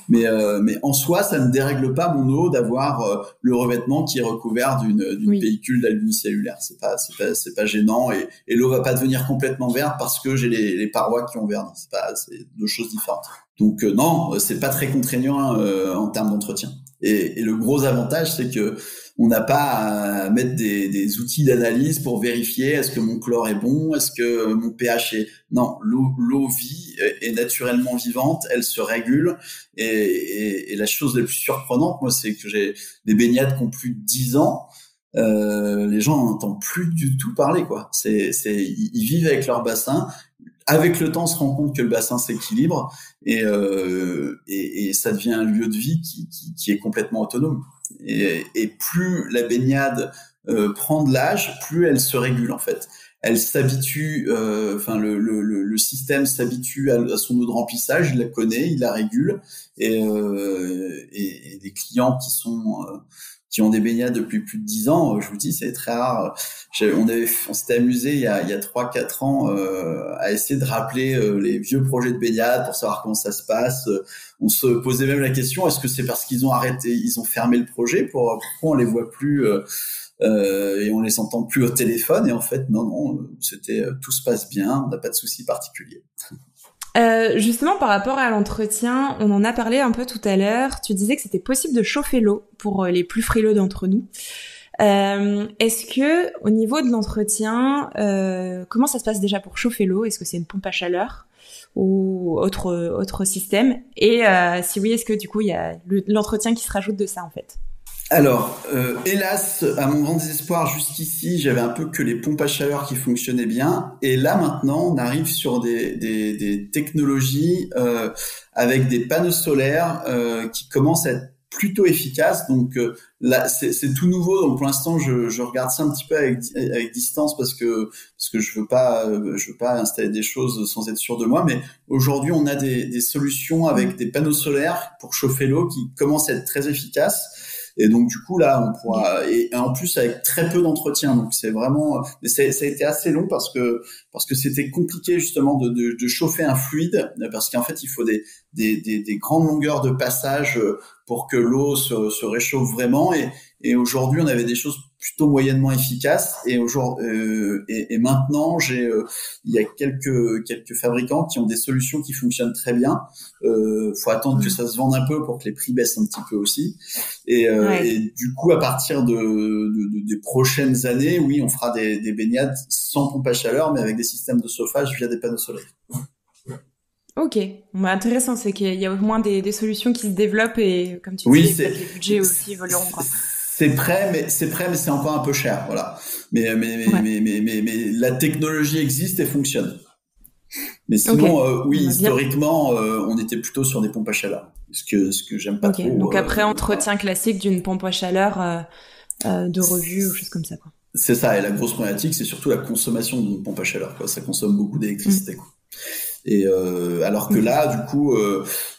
Mais en soi, ça ne dérègle pas mon eau d'avoir le revêtement qui est recouvert d'une pellicule d'algues unicellulaires. C'est pas gênant, et l'eau va pas devenir complètement verte parce que j'ai les parois qui ont verni. C'est deux choses différentes. Donc non, c'est pas très contraignant en termes d'entretien. Et le gros avantage, c'est que on n'a pas à mettre des outils d'analyse pour vérifier est-ce que mon chlore est bon, est-ce que mon pH est... Non, l'eau vit, est naturellement vivante, elle se régule. Et la chose la plus surprenante, moi, c'est que j'ai des baignades qui ont plus de 10 ans. Les gens n'entendent plus du tout parler, quoi. Ils vivent avec leur bassin. Avec le temps, on se rend compte que le bassin s'équilibre, et ça devient un lieu de vie qui est complètement autonome. Et plus la baignade prend de l'âge, plus elle se régule, en fait. Elle s'habitue, le système s'habitue à son eau de remplissage, il la connaît, il la régule, et des clients qui ont des baignades depuis plus de 10 ans, je vous dis, c'est très rare. On s'était amusé il y a 3-4 ans à essayer de rappeler les vieux projets de baignade pour savoir comment ça se passe. On se posait même la question, est-ce que c'est parce qu'ils ont fermé le projet, pourquoi on les voit plus et on les entend plus au téléphone? Et en fait, non, c'était tout se passe bien, on n'a pas de soucis particuliers. Justement, par rapport à l'entretien, on en a parlé un peu tout à l'heure. Tu disais que c'était possible de chauffer l'eau pour les plus frileux d'entre nous. Est-ce que, au niveau de l'entretien, comment ça se passe déjà pour chauffer l'eau? Est-ce que c'est une pompe à chaleur? ou autre système? Et si oui, est-ce que du coup il y a l'entretien qui se rajoute de ça en fait? Alors, hélas, à mon grand désespoir, jusqu'ici, j'avais un peu que les pompes à chaleur qui fonctionnaient bien. Et là, maintenant, on arrive sur des technologies avec des panneaux solaires qui commencent à être plutôt efficaces. Donc là, c'est tout nouveau. Donc pour l'instant, je regarde ça un petit peu avec distance parce que je veux pas installer des choses sans être sûr de moi. Mais aujourd'hui, on a des solutions avec des panneaux solaires pour chauffer l'eau qui commencent à être très efficaces. Et donc du coup là on pourra, et en plus avec très peu d'entretien, donc c'est vraiment, mais ça a été assez long parce que c'était compliqué justement de chauffer un fluide, parce qu'en fait il faut des grandes longueurs de passage pour que l'eau se réchauffe vraiment, et aujourd'hui on avait des choses plutôt moyennement efficaces, et maintenant il y a quelques fabricants qui ont des solutions qui fonctionnent très bien. Faut attendre que ça se vende un peu pour que les prix baissent un petit peu aussi, et du coup à partir des prochaines années, oui, on fera des baignades sans pompe à chaleur mais avec des systèmes de chauffage via des panneaux solaires. Ok, intéressant, c'est qu'il y a au moins des solutions qui se développent, et comme tu Oui, dis, peut-être les budgets aussi évolueront. C'est prêt, mais c'est encore un peu cher, voilà. Mais la technologie existe et fonctionne. Mais sinon, oui, historiquement, on était plutôt sur des pompes à chaleur, ce que j'aime pas trop. Donc après, entretien classique d'une pompe à chaleur de revue ou choses comme ça, quoi. C'est ça, et la grosse problématique, c'est surtout la consommation d'une pompe à chaleur, quoi. Ça consomme beaucoup d'électricité, quoi. Et alors que là, du coup,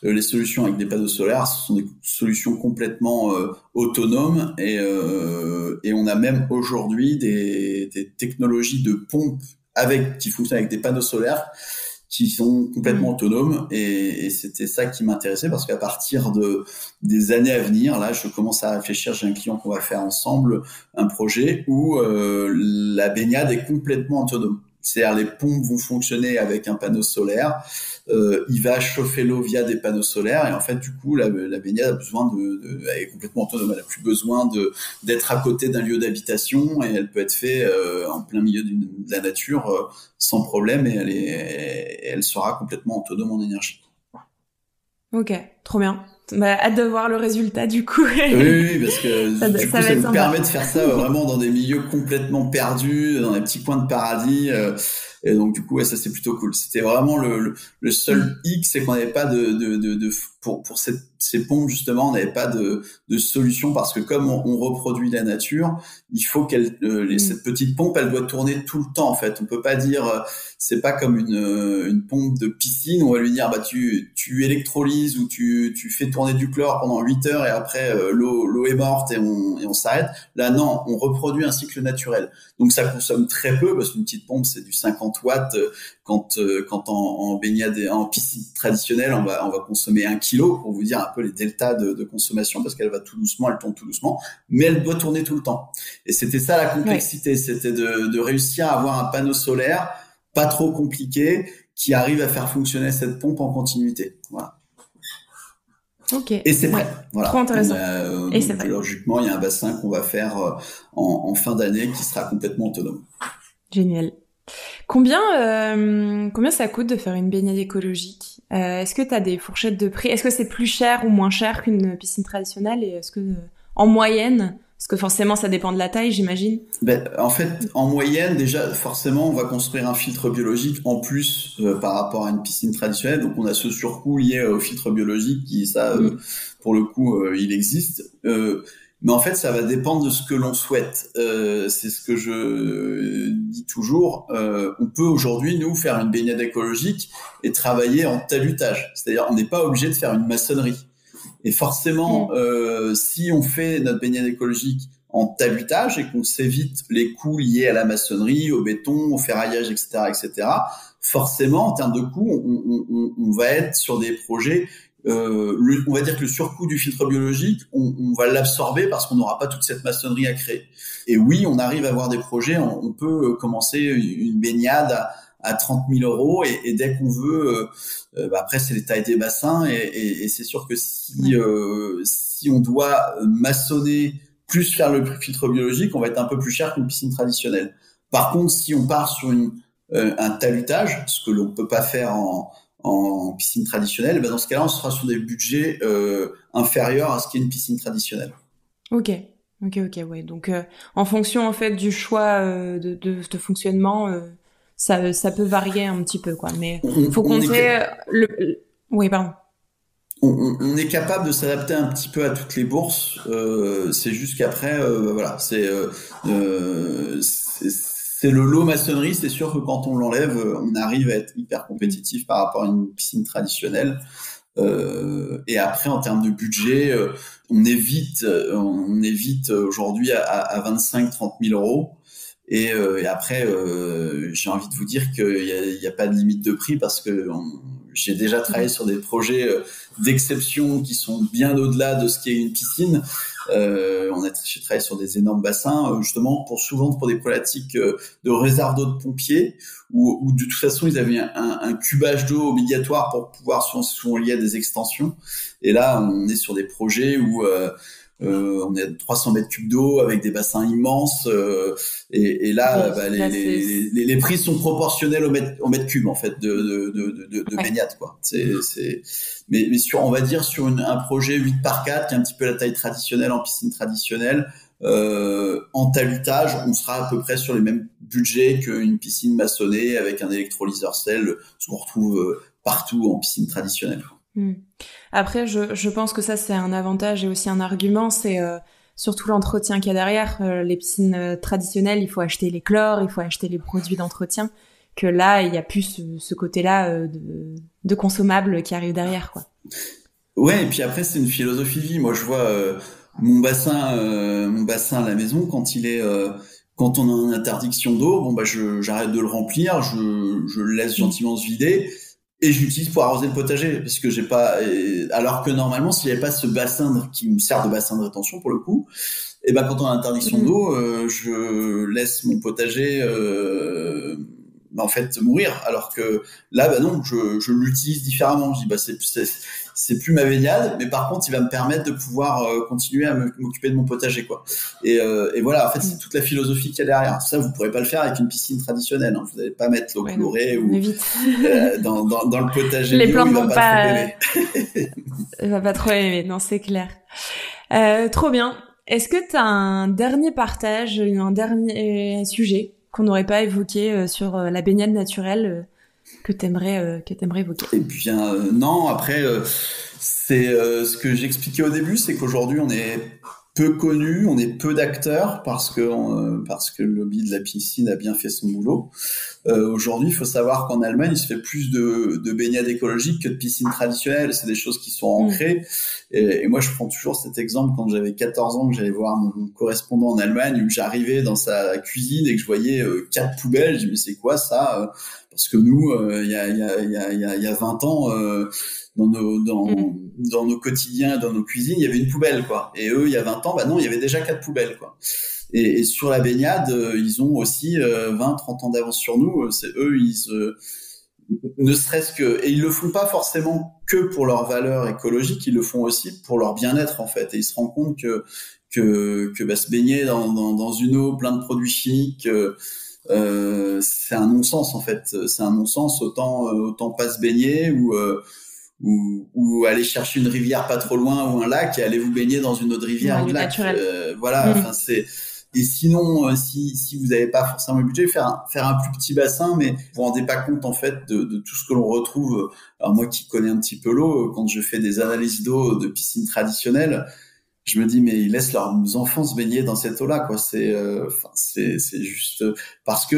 les solutions avec des panneaux solaires, ce sont des solutions complètement autonomes, et on a même aujourd'hui des technologies de pompes qui fonctionnent avec des panneaux solaires qui sont complètement autonomes, et c'était ça qui m'intéressait, parce qu'à partir des années à venir, là, je commence à réfléchir, j'ai un client qu'on va faire ensemble, un projet où la baignade est complètement autonome. C'est-à-dire les pompes vont fonctionner avec un panneau solaire, il va chauffer l'eau via des panneaux solaires, et en fait du coup la baignade a besoin elle est complètement autonome, elle a plus besoin d'être à côté d'un lieu d'habitation, et elle peut être faite en plein milieu de la nature sans problème, et elle sera complètement autonome en énergie. Ok, trop bien. Hâte de voir le résultat du coup. Oui, parce que ça me permet de faire ça vraiment dans des milieux complètement perdus, dans des petits coins de paradis. Et donc du coup, ça c'est plutôt cool. C'était vraiment le seul hic, c'est qu'on n'avait pas pour ces pompes justement, on n'avait pas de solution, parce que comme on reproduit la nature, il faut cette petite pompe, elle doit tourner tout le temps en fait. On peut pas dire, c'est pas comme une pompe de piscine où on va lui dire tu électrolyses ou tu fais tourner du chlore pendant 8 heures et après l'eau est morte et on s'arrête. Là non, on reproduit un cycle naturel. Donc ça consomme très peu, parce qu'une petite pompe c'est du 50 watts, quand en baignade et en piscine traditionnelle on va consommer 1 kilo, pour vous dire un peu les deltas de consommation, parce qu'elle va tout doucement, elle tourne tout doucement, mais elle doit tourner tout le temps. Et c'était ça la complexité, c'était de réussir à avoir un panneau solaire pas trop compliqué qui arrive à faire fonctionner cette pompe en continuité. Voilà. Ok. Et c'est prêt. Voilà. Trop intéressant. Et c'est vrai. Logiquement, il y a un bassin qu'on va faire en fin d'année qui sera complètement autonome. Génial. Combien ça coûte de faire une baignade écologique? Est-ce que tu as des fourchettes de prix? Est-ce que c'est plus cher ou moins cher qu'une piscine traditionnelle? Et est-ce que, en moyenne, parce que forcément ça dépend de la taille, j'imagine. En fait, en moyenne, déjà, forcément, on va construire un filtre biologique en plus par rapport à une piscine traditionnelle. Donc, on a ce surcoût lié au filtre biologique pour le coup, il existe. Mais en fait, ça va dépendre de ce que l'on souhaite. C'est ce que je dis toujours. On peut aujourd'hui, nous, faire une baignade écologique et travailler en talutage. C'est-à-dire, on n'est pas obligé de faire une maçonnerie. Et forcément, si on fait notre baignade écologique en talutage et qu'on s'évite les coûts liés à la maçonnerie, au béton, au ferraillage, etc., forcément, en termes de coûts, on va être sur des projets. On va dire que le surcoût du filtre biologique, on va l'absorber parce qu'on n'aura pas toute cette maçonnerie à créer. Et oui, on arrive à avoir des projets, on peut commencer une baignade à 30 000 euros, et dès qu'on veut, après c'est les tailles des bassins, et c'est sûr que si on doit maçonner plus faire le filtre biologique, on va être un peu plus cher qu'une piscine traditionnelle. Par contre, si on part sur un talutage, ce que l'on peut pas faire en piscine traditionnelle. Dans ce cas-là, on sera sur des budgets inférieurs à ce qu'est une piscine traditionnelle. Ok, ouais. Donc, en fonction en fait du choix de fonctionnement, ça peut varier un petit peu, quoi. Mais faut compter Oui, pardon. On est capable de s'adapter un petit peu à toutes les bourses. C'est juste qu'après, voilà, c'est le lot maçonnerie. C'est sûr que quand on l'enlève, on arrive à être hyper compétitif par rapport à une piscine traditionnelle. Et après, en termes de budget, on évite aujourd'hui à 25-30 000 euros. Et après, j'ai envie de vous dire qu'il y a pas de limite de prix parce que j'ai déjà travaillé sur des projets d'exception qui sont bien au-delà de ce qu'est une piscine. J'ai travaillé sur des énormes bassins, justement souvent pour des problématiques de réserve d'eau de pompiers, où de toute façon ils avaient un cubage d'eau obligatoire pour pouvoir souvent lié à des extensions. Et là, on est sur des projets où on est à 300 mètres cubes d'eau avec des bassins immenses, et là, les prix sont proportionnels au mètre cube en fait de baignade, quoi. Mais on va dire sur un projet 8x4 qui est un petit peu la taille traditionnelle en piscine traditionnelle, en talutage, on sera à peu près sur les mêmes budgets qu'une piscine maçonnée avec un électrolyseur sel, ce qu'on retrouve partout en piscine traditionnelle. Après, je pense que ça, c'est un avantage et aussi un argument, c'est surtout l'entretien qu'il y a derrière. Les piscines traditionnelles, il faut acheter les chlores, il faut acheter les produits d'entretien, que là, il y a plus ce côté-là de consommables qui arrive derrière, quoi. Ouais, et puis après, c'est une philosophie de vie. Moi, je vois mon bassin à la maison, quand on a une interdiction d'eau, j'arrête de le remplir, je le laisse gentiment se vider. Et j'utilise pour arroser le potager, parce que alors que normalement, s'il n'y avait pas ce bassin qui me sert de bassin de rétention pour le coup, et quand on a interdiction d'eau, je laisse mon potager en fait mourir, alors que là, non, je l'utilise différemment. Je dis c'est plus ma baignade, mais par contre, il va me permettre de pouvoir continuer à m'occuper de mon potager, quoi. Et voilà, en fait, c'est toute la philosophie qu'il y a derrière. Ça, vous pourrez pas le faire avec une piscine traditionnelle, hein. Vous n'allez pas mettre l'eau chlorée ou dans le potager. Les plantes il vont pas il va pas trop aimer, non, c'est clair. Trop bien. Est-ce que tu as un dernier partage, un dernier sujet qu'on n'aurait pas évoqué sur la baignade naturelle que t'aimerais évoquer? Eh bien, non. Après, c'est ce que j'expliquais au début, c'est qu'aujourd'hui on est peu connu, on est peu d'acteurs parce que le lobby de la piscine a bien fait son boulot. Aujourd'hui, il faut savoir qu'en Allemagne, il se fait plus de baignade écologique que de piscine traditionnelle. C'est des choses qui sont ancrées. Et moi, je prends toujours cet exemple quand j'avais 14 ans, que j'allais voir mon correspondant en Allemagne, où j'arrivais dans sa cuisine et que je voyais 4 poubelles. Je me dis, mais c'est quoi ça? Parce que nous, il y a 20 ans, dans nos quotidiens, dans nos cuisines, il y avait une poubelle, quoi. Et eux, il y a 20 ans, non, il y avait déjà 4 poubelles, quoi. Et sur la baignade, ils ont aussi 20-30 ans d'avance sur nous. C'est eux, ne serait-ce que, et ils le font pas forcément que pour leur valeur écologique, ils le font aussi pour leur bien-être, en fait. Et ils se rendent compte que se baigner dans une eau pleine de produits chimiques, c'est un non-sens, en fait. C'est un non-sens. Autant pas se baigner ou aller chercher une rivière pas trop loin ou un lac et aller vous baigner dans une autre rivière ou un lac. Voilà. Enfin, et sinon, si vous n'avez pas forcément le budget, faire un plus petit bassin, mais vous vous rendez pas compte en fait de tout ce que l'on retrouve. Alors moi qui connais un petit peu l'eau, quand je fais des analyses d'eau de piscine traditionnelle, je me dis mais ils laissent leurs enfants se baigner dans cette eau-là, quoi. C'est juste parce que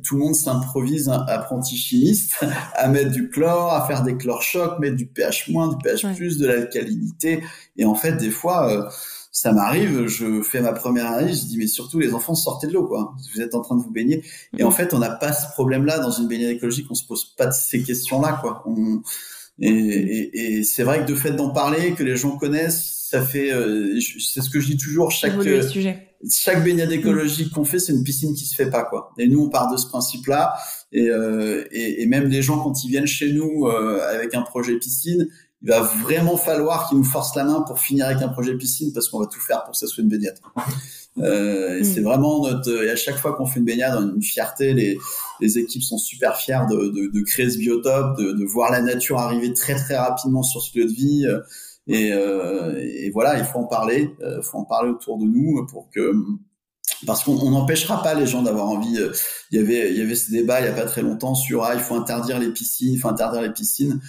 tout le monde s'improvise apprenti chimiste à mettre du chlore, à faire des chlore-chocs, mettre du pH-, du pH+, de l'alcalinité. Et en fait, des fois, ça m'arrive, je fais ma première analyse, je dis mais surtout les enfants, sortez de l'eau, quoi. Vous êtes en train de vous baigner. Et en fait, on n'a pas ce problème-là dans une baignade écologique, on se pose pas de ces questions-là, quoi. Et c'est vrai que de fait d'en parler, que les gens connaissent, ça fait, c'est ce que je dis toujours, chaque baignade écologique qu'on fait, c'est une piscine qui se fait pas, quoi. Et nous, on part de ce principe-là, et même les gens, quand ils viennent chez nous, avec un projet piscine, il va vraiment falloir qu'ils nous forcent la main pour finir avec un projet piscine, parce qu'on va tout faire pour que ça soit une baignade. Et c'est vraiment et à chaque fois qu'on fait une baignade, une fierté. Les équipes sont super fières de créer ce biotope, de voir la nature arriver très très rapidement sur ce lieu de vie. Et voilà, il faut en parler autour de nous parce qu'on n'empêchera pas les gens d'avoir envie. Il y avait ce débat il y a pas très longtemps sur il faut interdire les piscines.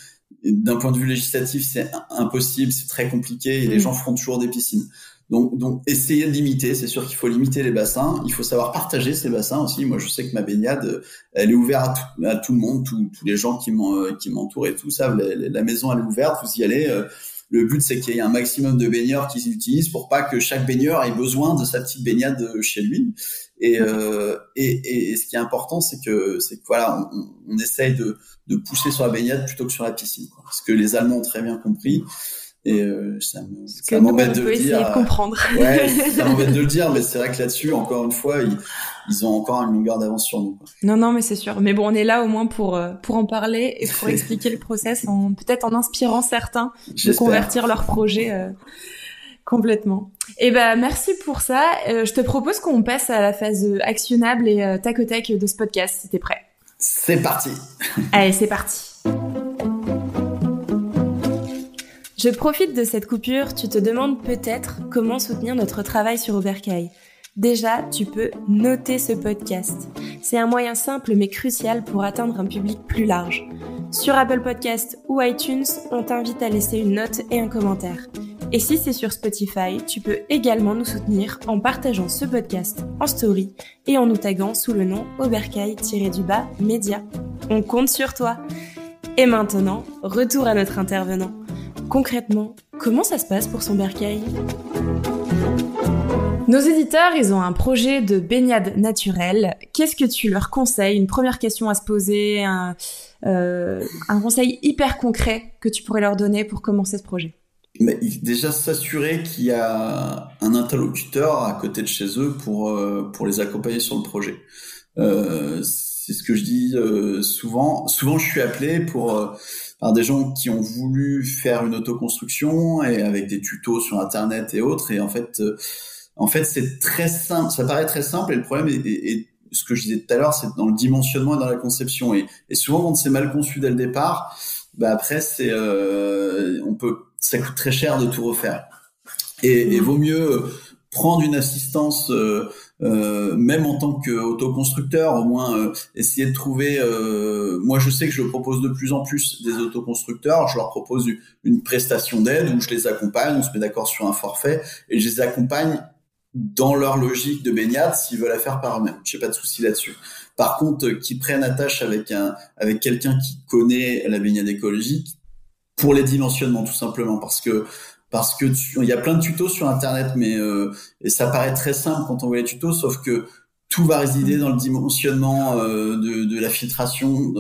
Et d'un point de vue législatif, c'est impossible, c'est très compliqué et les gens feront toujours des piscines. Donc essayez de limiter. C'est sûr qu'il faut limiter les bassins. Il faut savoir partager ces bassins aussi. Moi, je sais que ma baignade, elle est ouverte à tout le monde, tous les gens qui m'entourent et tout ça. La maison, elle est ouverte. Vous y allez. Le but, c'est qu'il y ait un maximum de baigneurs qui l'utilisent pour pas que chaque baigneur ait besoin de sa petite baignade chez lui. Et ce qui est important, c'est que voilà, on essaye de pousser sur la baignade plutôt que sur la piscine, quoi. Parce que les Allemands ont très bien compris. Et ça m'embête de le dire. Essayer de comprendre. Ouais, ça m'embête de le dire, mais c'est vrai que là-dessus, encore une fois, ils ont encore une longueur d'avance sur nous, quoi. Non, mais c'est sûr. Mais bon, on est là au moins pour en parler et pour expliquer le process, peut-être en inspirant certains de convertir leur projet complètement. Et merci pour ça. Je te propose qu'on passe à la phase actionnable et tac au tac de ce podcast, si t'es prêt. C'est parti. Allez, c'est parti. Je profite de cette coupure, tu te demandes peut-être comment soutenir notre travail sur Ubercaille. Déjà, tu peux noter ce podcast. C'est un moyen simple mais crucial pour atteindre un public plus large. Sur Apple Podcasts ou iTunes, on t'invite à laisser une note et un commentaire. Et si c'est sur Spotify, tu peux également nous soutenir en partageant ce podcast en story et en nous taguant sous le nom Ubercaille-Média. On compte sur toi. Et maintenant, retour à notre intervenant. Concrètement, comment ça se passe pour son bercail ? Nos éditeurs, ils ont un projet de baignade naturelle. Qu'est-ce que tu leur conseilles ? Une première question à se poser, un conseil hyper concret que tu pourrais leur donner pour commencer ce projet ? Mais déjà s'assurer qu'il y a un interlocuteur à côté de chez eux pour les accompagner sur le projet. C'est ce que je dis souvent. Souvent, je suis appelé par des gens qui ont voulu faire une autoconstruction et avec des tutos sur Internet et autres. Et en fait, c'est très simple. Ça paraît très simple et le problème est ce que je disais tout à l'heure, c'est dans le dimensionnement et dans la conception. Et souvent, quand c'est mal conçu dès le départ, après, ça coûte très cher de tout refaire. Et vaut mieux prendre une assistance, même en tant qu'autoconstructeur, au moins essayer de trouver. Moi, je sais que je propose de plus en plus des autoconstructeurs. Je leur propose une prestation d'aide où je les accompagne. On se met d'accord sur un forfait et je les accompagne dans leur logique de baignade s'ils veulent la faire par eux-mêmes. J'ai pas de souci là-dessus. Par contre, qu'ils prennent attache avec quelqu'un qui connaît la baignade écologique pour les dimensionnements, tout simplement, parce que il y a plein de tutos sur Internet, mais et ça paraît très simple quand on voit les tutos, sauf que tout va résider dans le dimensionnement de la filtration,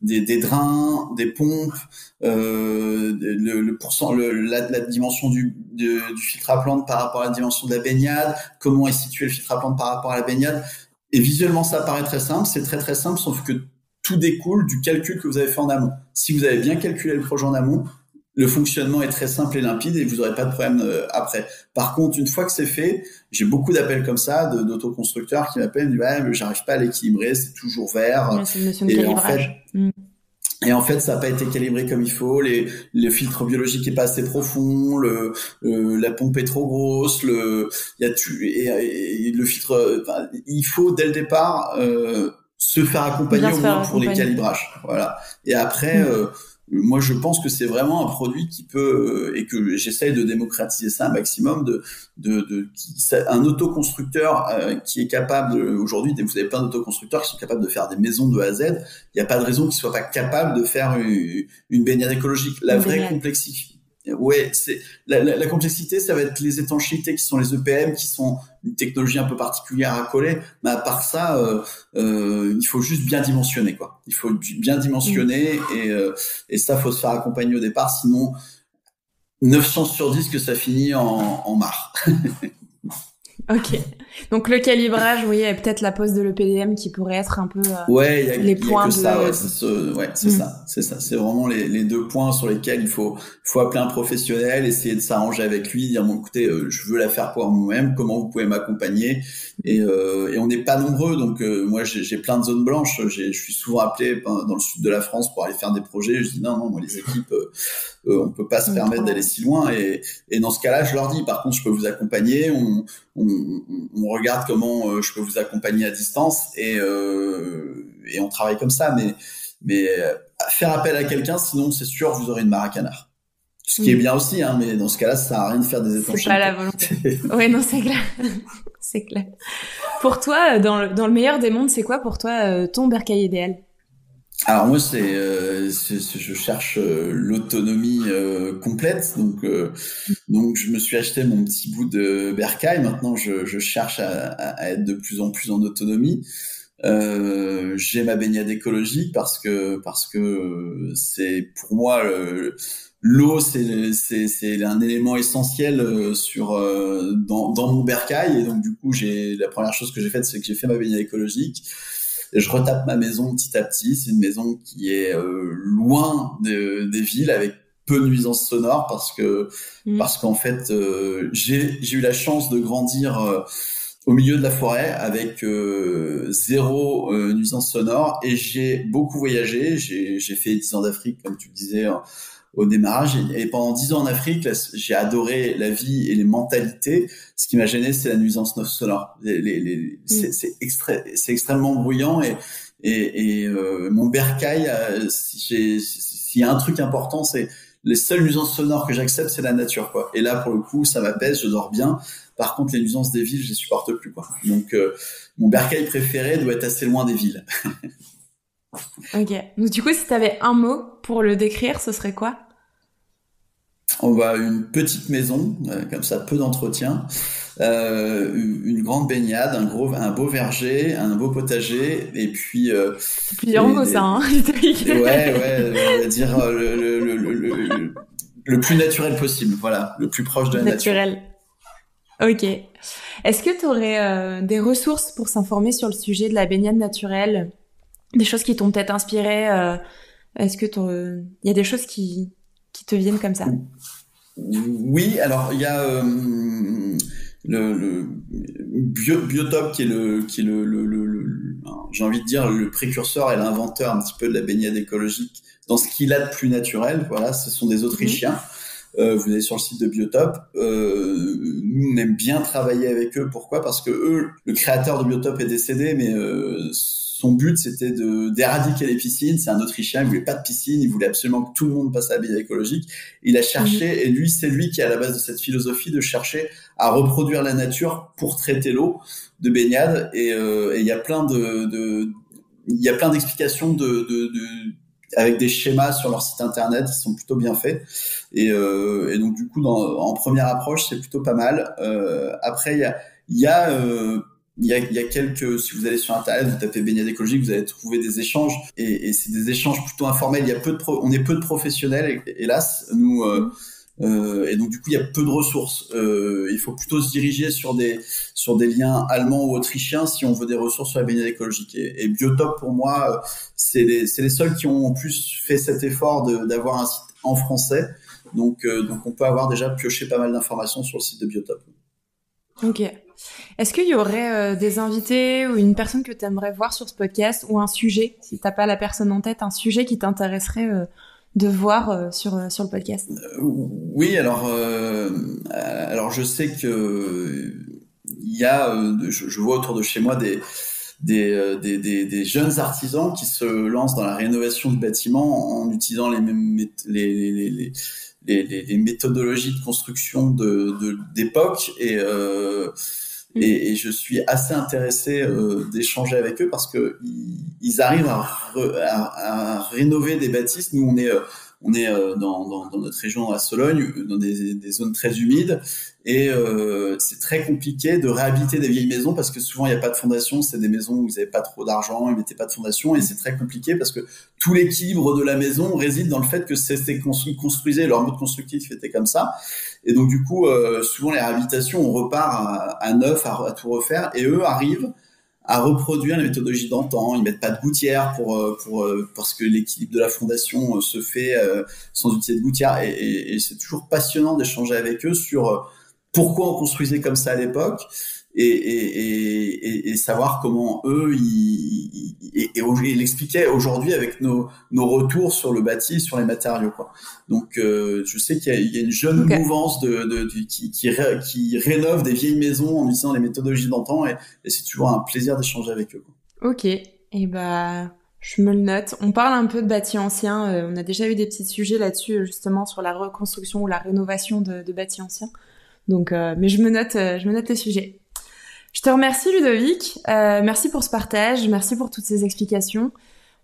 des drains, des pompes, la dimension du filtre à plante par rapport à la dimension de la baignade, comment est situé le filtre à plante par rapport à la baignade. Et visuellement, ça paraît très simple, c'est très très simple, sauf que tout découle du calcul que vous avez fait en amont. Si vous avez bien calculé le projet en amont, le fonctionnement est très simple et limpide et vous n'aurez pas de problème après. Par contre, une fois que c'est fait, j'ai beaucoup d'appels comme ça d'autoconstructeurs qui m'appellent et disent mais j'arrive pas à l'équilibrer, c'est toujours vert. Ouais, c'est une notion de calibrage. Et en fait, ça n'a pas été calibré comme il faut. Le filtre biologique est pas assez profond, la pompe est trop grosse, le filtre. Il faut dès le départ se faire accompagner au moins pour les calibrages. Voilà. Et après. Moi, je pense que c'est vraiment un produit qui peut et que j'essaye de démocratiser ça un maximum un autoconstructeur qui est capable aujourd'hui. Vous avez plein d'autoconstructeurs qui sont capables de faire des maisons de A à Z. Il n'y a pas de raison qu'ils soient pas capables de faire une baignade écologique. La vraie complexité. Ouais, c'est la complexité, ça va être les étanchéités qui sont les EPM, qui sont une technologie un peu particulière à coller. Mais à part ça, il faut juste bien dimensionner, quoi. Il faut bien dimensionner et ça, faut se faire accompagner au départ, sinon 9 chances sur 10 que ça finit en marre. Ok. Donc le calibrage, oui, et peut-être la pose de l'EPDM qui pourrait être un peu Ouais, les points que de... ça, ouais, c'est ça, c'est ça. C'est vraiment les deux points sur lesquels il faut appeler un professionnel, essayer de s'arranger avec lui, dire bon, écoutez, je veux la faire pour moi-même, comment vous pouvez m'accompagner? Et on n'est pas nombreux, donc moi j'ai plein de zones blanches. Je suis souvent appelé dans le sud de la France pour aller faire des projets. Je dis non, moi les équipes, on peut pas se permettre d'aller si loin. Et dans ce cas-là, je leur dis, par contre, je peux vous accompagner. On regarde comment je peux vous accompagner à distance et on travaille comme ça. Mais faire appel à quelqu'un, sinon c'est sûr vous aurez une mare à canard. Ce qui est bien aussi, hein, mais dans ce cas-là, ça sert à rien de faire des étanchements. C'est pas la volonté. Oui, non, c'est clair. C'est clair. Pour toi, dans le meilleur des mondes, c'est quoi pour toi ton bercail idéal? Alors moi, je cherche l'autonomie complète, donc je me suis acheté mon petit bout de bercail. Maintenant, je cherche à être de plus en plus en autonomie. J'ai ma baignade écologique parce que c'est pour moi l'eau, c'est un élément essentiel dans mon bercail. Et donc du coup, la première chose que j'ai faite, c'est que j'ai fait ma baignade écologique. Je retape ma maison petit à petit. C'est une maison qui est loin des villes, avec peu de nuisances sonores parce qu'en fait j'ai eu la chance de grandir au milieu de la forêt avec zéro nuisance sonore, et j'ai beaucoup voyagé. J'ai fait 10 ans d'Afrique, comme tu le disais au démarrage, et pendant 10 ans en Afrique, là, j'ai adoré la vie et les mentalités. Ce qui m'a gêné, c'est la nuisance sonore. C'est extrêmement bruyant, et mon bercail, s'il y a un truc important, c'est les seules nuisances sonores que j'accepte, c'est la nature, quoi. Et là, pour le coup, ça m'apaise, je dors bien. Par contre, les nuisances des villes, je les supporte plus, quoi. Donc, mon bercail préféré doit être assez loin des villes. Ok. Donc, du coup, si tu avais un mot pour le décrire, ce serait quoi? On va une petite maison, comme ça, peu d'entretien, une grande baignade, un beau verger, un beau potager, et puis c'est plusieurs mots, ça, hein. Ouais, on va dire le plus naturel possible, voilà, le plus proche de la naturel. Nature. Ok. Est-ce que tu aurais des ressources pour s'informer sur le sujet de la baignade naturelle? Des choses qui t'ont peut-être inspiré? Est-ce que il y a des choses qui te viennent comme ça? Oui, alors il y a le Biotop qui est j'ai envie de dire le précurseur et l'inventeur un petit peu de la baignade écologique dans ce qu'il a de plus naturel. Voilà, ce sont des Autrichiens. Vous allez sur le site de Biotop. Nous, on aime bien travailler avec eux. Pourquoi? Parce que eux, le créateur de Biotop est décédé, mais son but, c'était d'éradiquer les piscines. C'est un Autrichien, il voulait pas de piscine, il voulait absolument que tout le monde passe à la baignade écologique. Il a cherché, et c'est lui qui est à la base de cette philosophie de chercher à reproduire la nature pour traiter l'eau de baignade. Et il y a plein d'explications avec des schémas sur leur site internet qui sont plutôt bien faits, et donc du coup en première approche c'est plutôt pas mal. Après il y a quelques, si vous allez sur internet, vous tapez baignade écologique, vous allez trouver des échanges, et c'est des échanges plutôt informels. Il y a on est peu de professionnels, hélas, nous. Et donc du coup il y a peu de ressources. Il faut plutôt se diriger sur des liens allemands ou autrichiens si on veut des ressources sur la baignade écologique. Et Biotop, pour moi, c'est les seuls qui ont en plus fait cet effort d'avoir un site en français. Donc on peut avoir déjà pioché pas mal d'informations sur le site de Biotop. Ok. Est-ce qu'il y aurait des invités ou une personne que tu aimerais voir sur ce podcast, ou un sujet, si t'as pas la personne en tête, un sujet qui t'intéresserait de voir sur le podcast? Oui, alors je sais que il y a, je vois autour de chez moi des jeunes artisans qui se lancent dans la rénovation de bâtiments en utilisant les méthodologies de construction d'époque, et je suis assez intéressé d'échanger avec eux parce que ils arrivent à rénover des bâtisses. Nous, on est dans notre région à Sologne, dans des zones très humides, et c'est très compliqué de réhabiliter des vieilles maisons parce que souvent il n'y a pas de fondation, c'est des maisons où ils n'avaient pas trop d'argent, ils mettaient pas de fondation, et c'est très compliqué parce que tout l'équilibre de la maison réside dans le fait que c'était construisait, leur mode constructif était comme ça, et donc du coup souvent les réhabilitations, on repart à neuf, à tout refaire, et eux arrivent à reproduire les méthodologies d'antan. Ils mettent pas de gouttière parce que l'équilibre de la fondation se fait sans utiliser de gouttière, et c'est toujours passionnant d'échanger avec eux sur pourquoi on construisait comme ça à l'époque, et savoir comment eux ils l'expliquaient aujourd'hui avec nos retours sur le bâti, sur les matériaux, quoi. Donc je sais qu'il y a une jeune mouvance qui rénove des vieilles maisons en utilisant les méthodologies d'antan, et c'est toujours un plaisir d'échanger avec eux, quoi. Ok, et je me le note. On parle un peu de bâtis anciens, on a déjà eu des petits sujets là-dessus, justement sur la reconstruction ou la rénovation de bâtis anciens. Donc mais je me note les sujets. Je te remercie Ludovic, merci pour ce partage, merci pour toutes ces explications.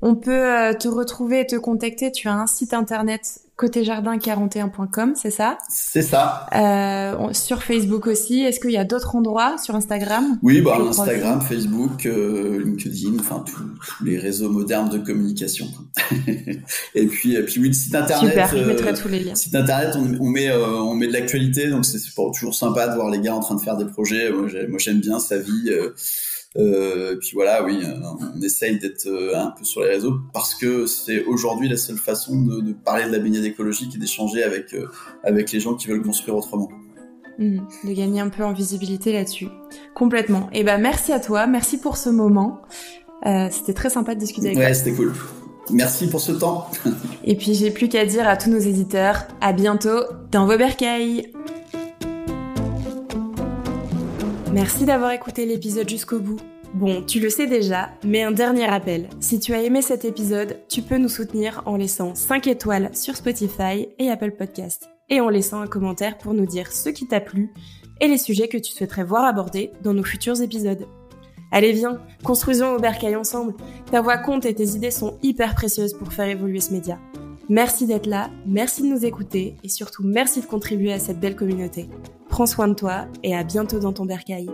On peut te retrouver et te contacter, tu as un site internet côtéjardin41.com, c'est ça ? C'est ça. Sur Facebook aussi, est-ce qu'il y a d'autres endroits sur Instagram ? Oui, Instagram, Facebook, LinkedIn, enfin tous les réseaux modernes de communication. et puis oui, le site internet. Super, je mettrai tous les liens. Site internet, on met de l'actualité, donc c'est toujours sympa de voir les gars en train de faire des projets. Moi j'aime bien sa vie. Puis voilà, oui, on essaye d'être un peu sur les réseaux parce que c'est aujourd'hui la seule façon de parler de la baignade écologique et d'échanger avec les gens qui veulent construire autrement. De gagner un peu en visibilité là-dessus. Complètement. Et merci à toi, merci pour ce moment. C'était très sympa de discuter avec toi. Ouais, c'était cool. Merci pour ce temps. Et puis j'ai plus qu'à dire à tous nos éditeurs, à bientôt dans vos bercailles. Merci d'avoir écouté l'épisode jusqu'au bout. Bon, tu le sais déjà, mais un dernier rappel. Si tu as aimé cet épisode, tu peux nous soutenir en laissant 5 étoiles sur Spotify et Apple Podcast. Et en laissant un commentaire pour nous dire ce qui t'a plu et les sujets que tu souhaiterais voir abordés dans nos futurs épisodes. Allez viens, construisons nos bercailles ensemble. Ta voix compte et tes idées sont hyper précieuses pour faire évoluer ce média. Merci d'être là, merci de nous écouter et surtout merci de contribuer à cette belle communauté. Prends soin de toi et à bientôt dans ton bercail.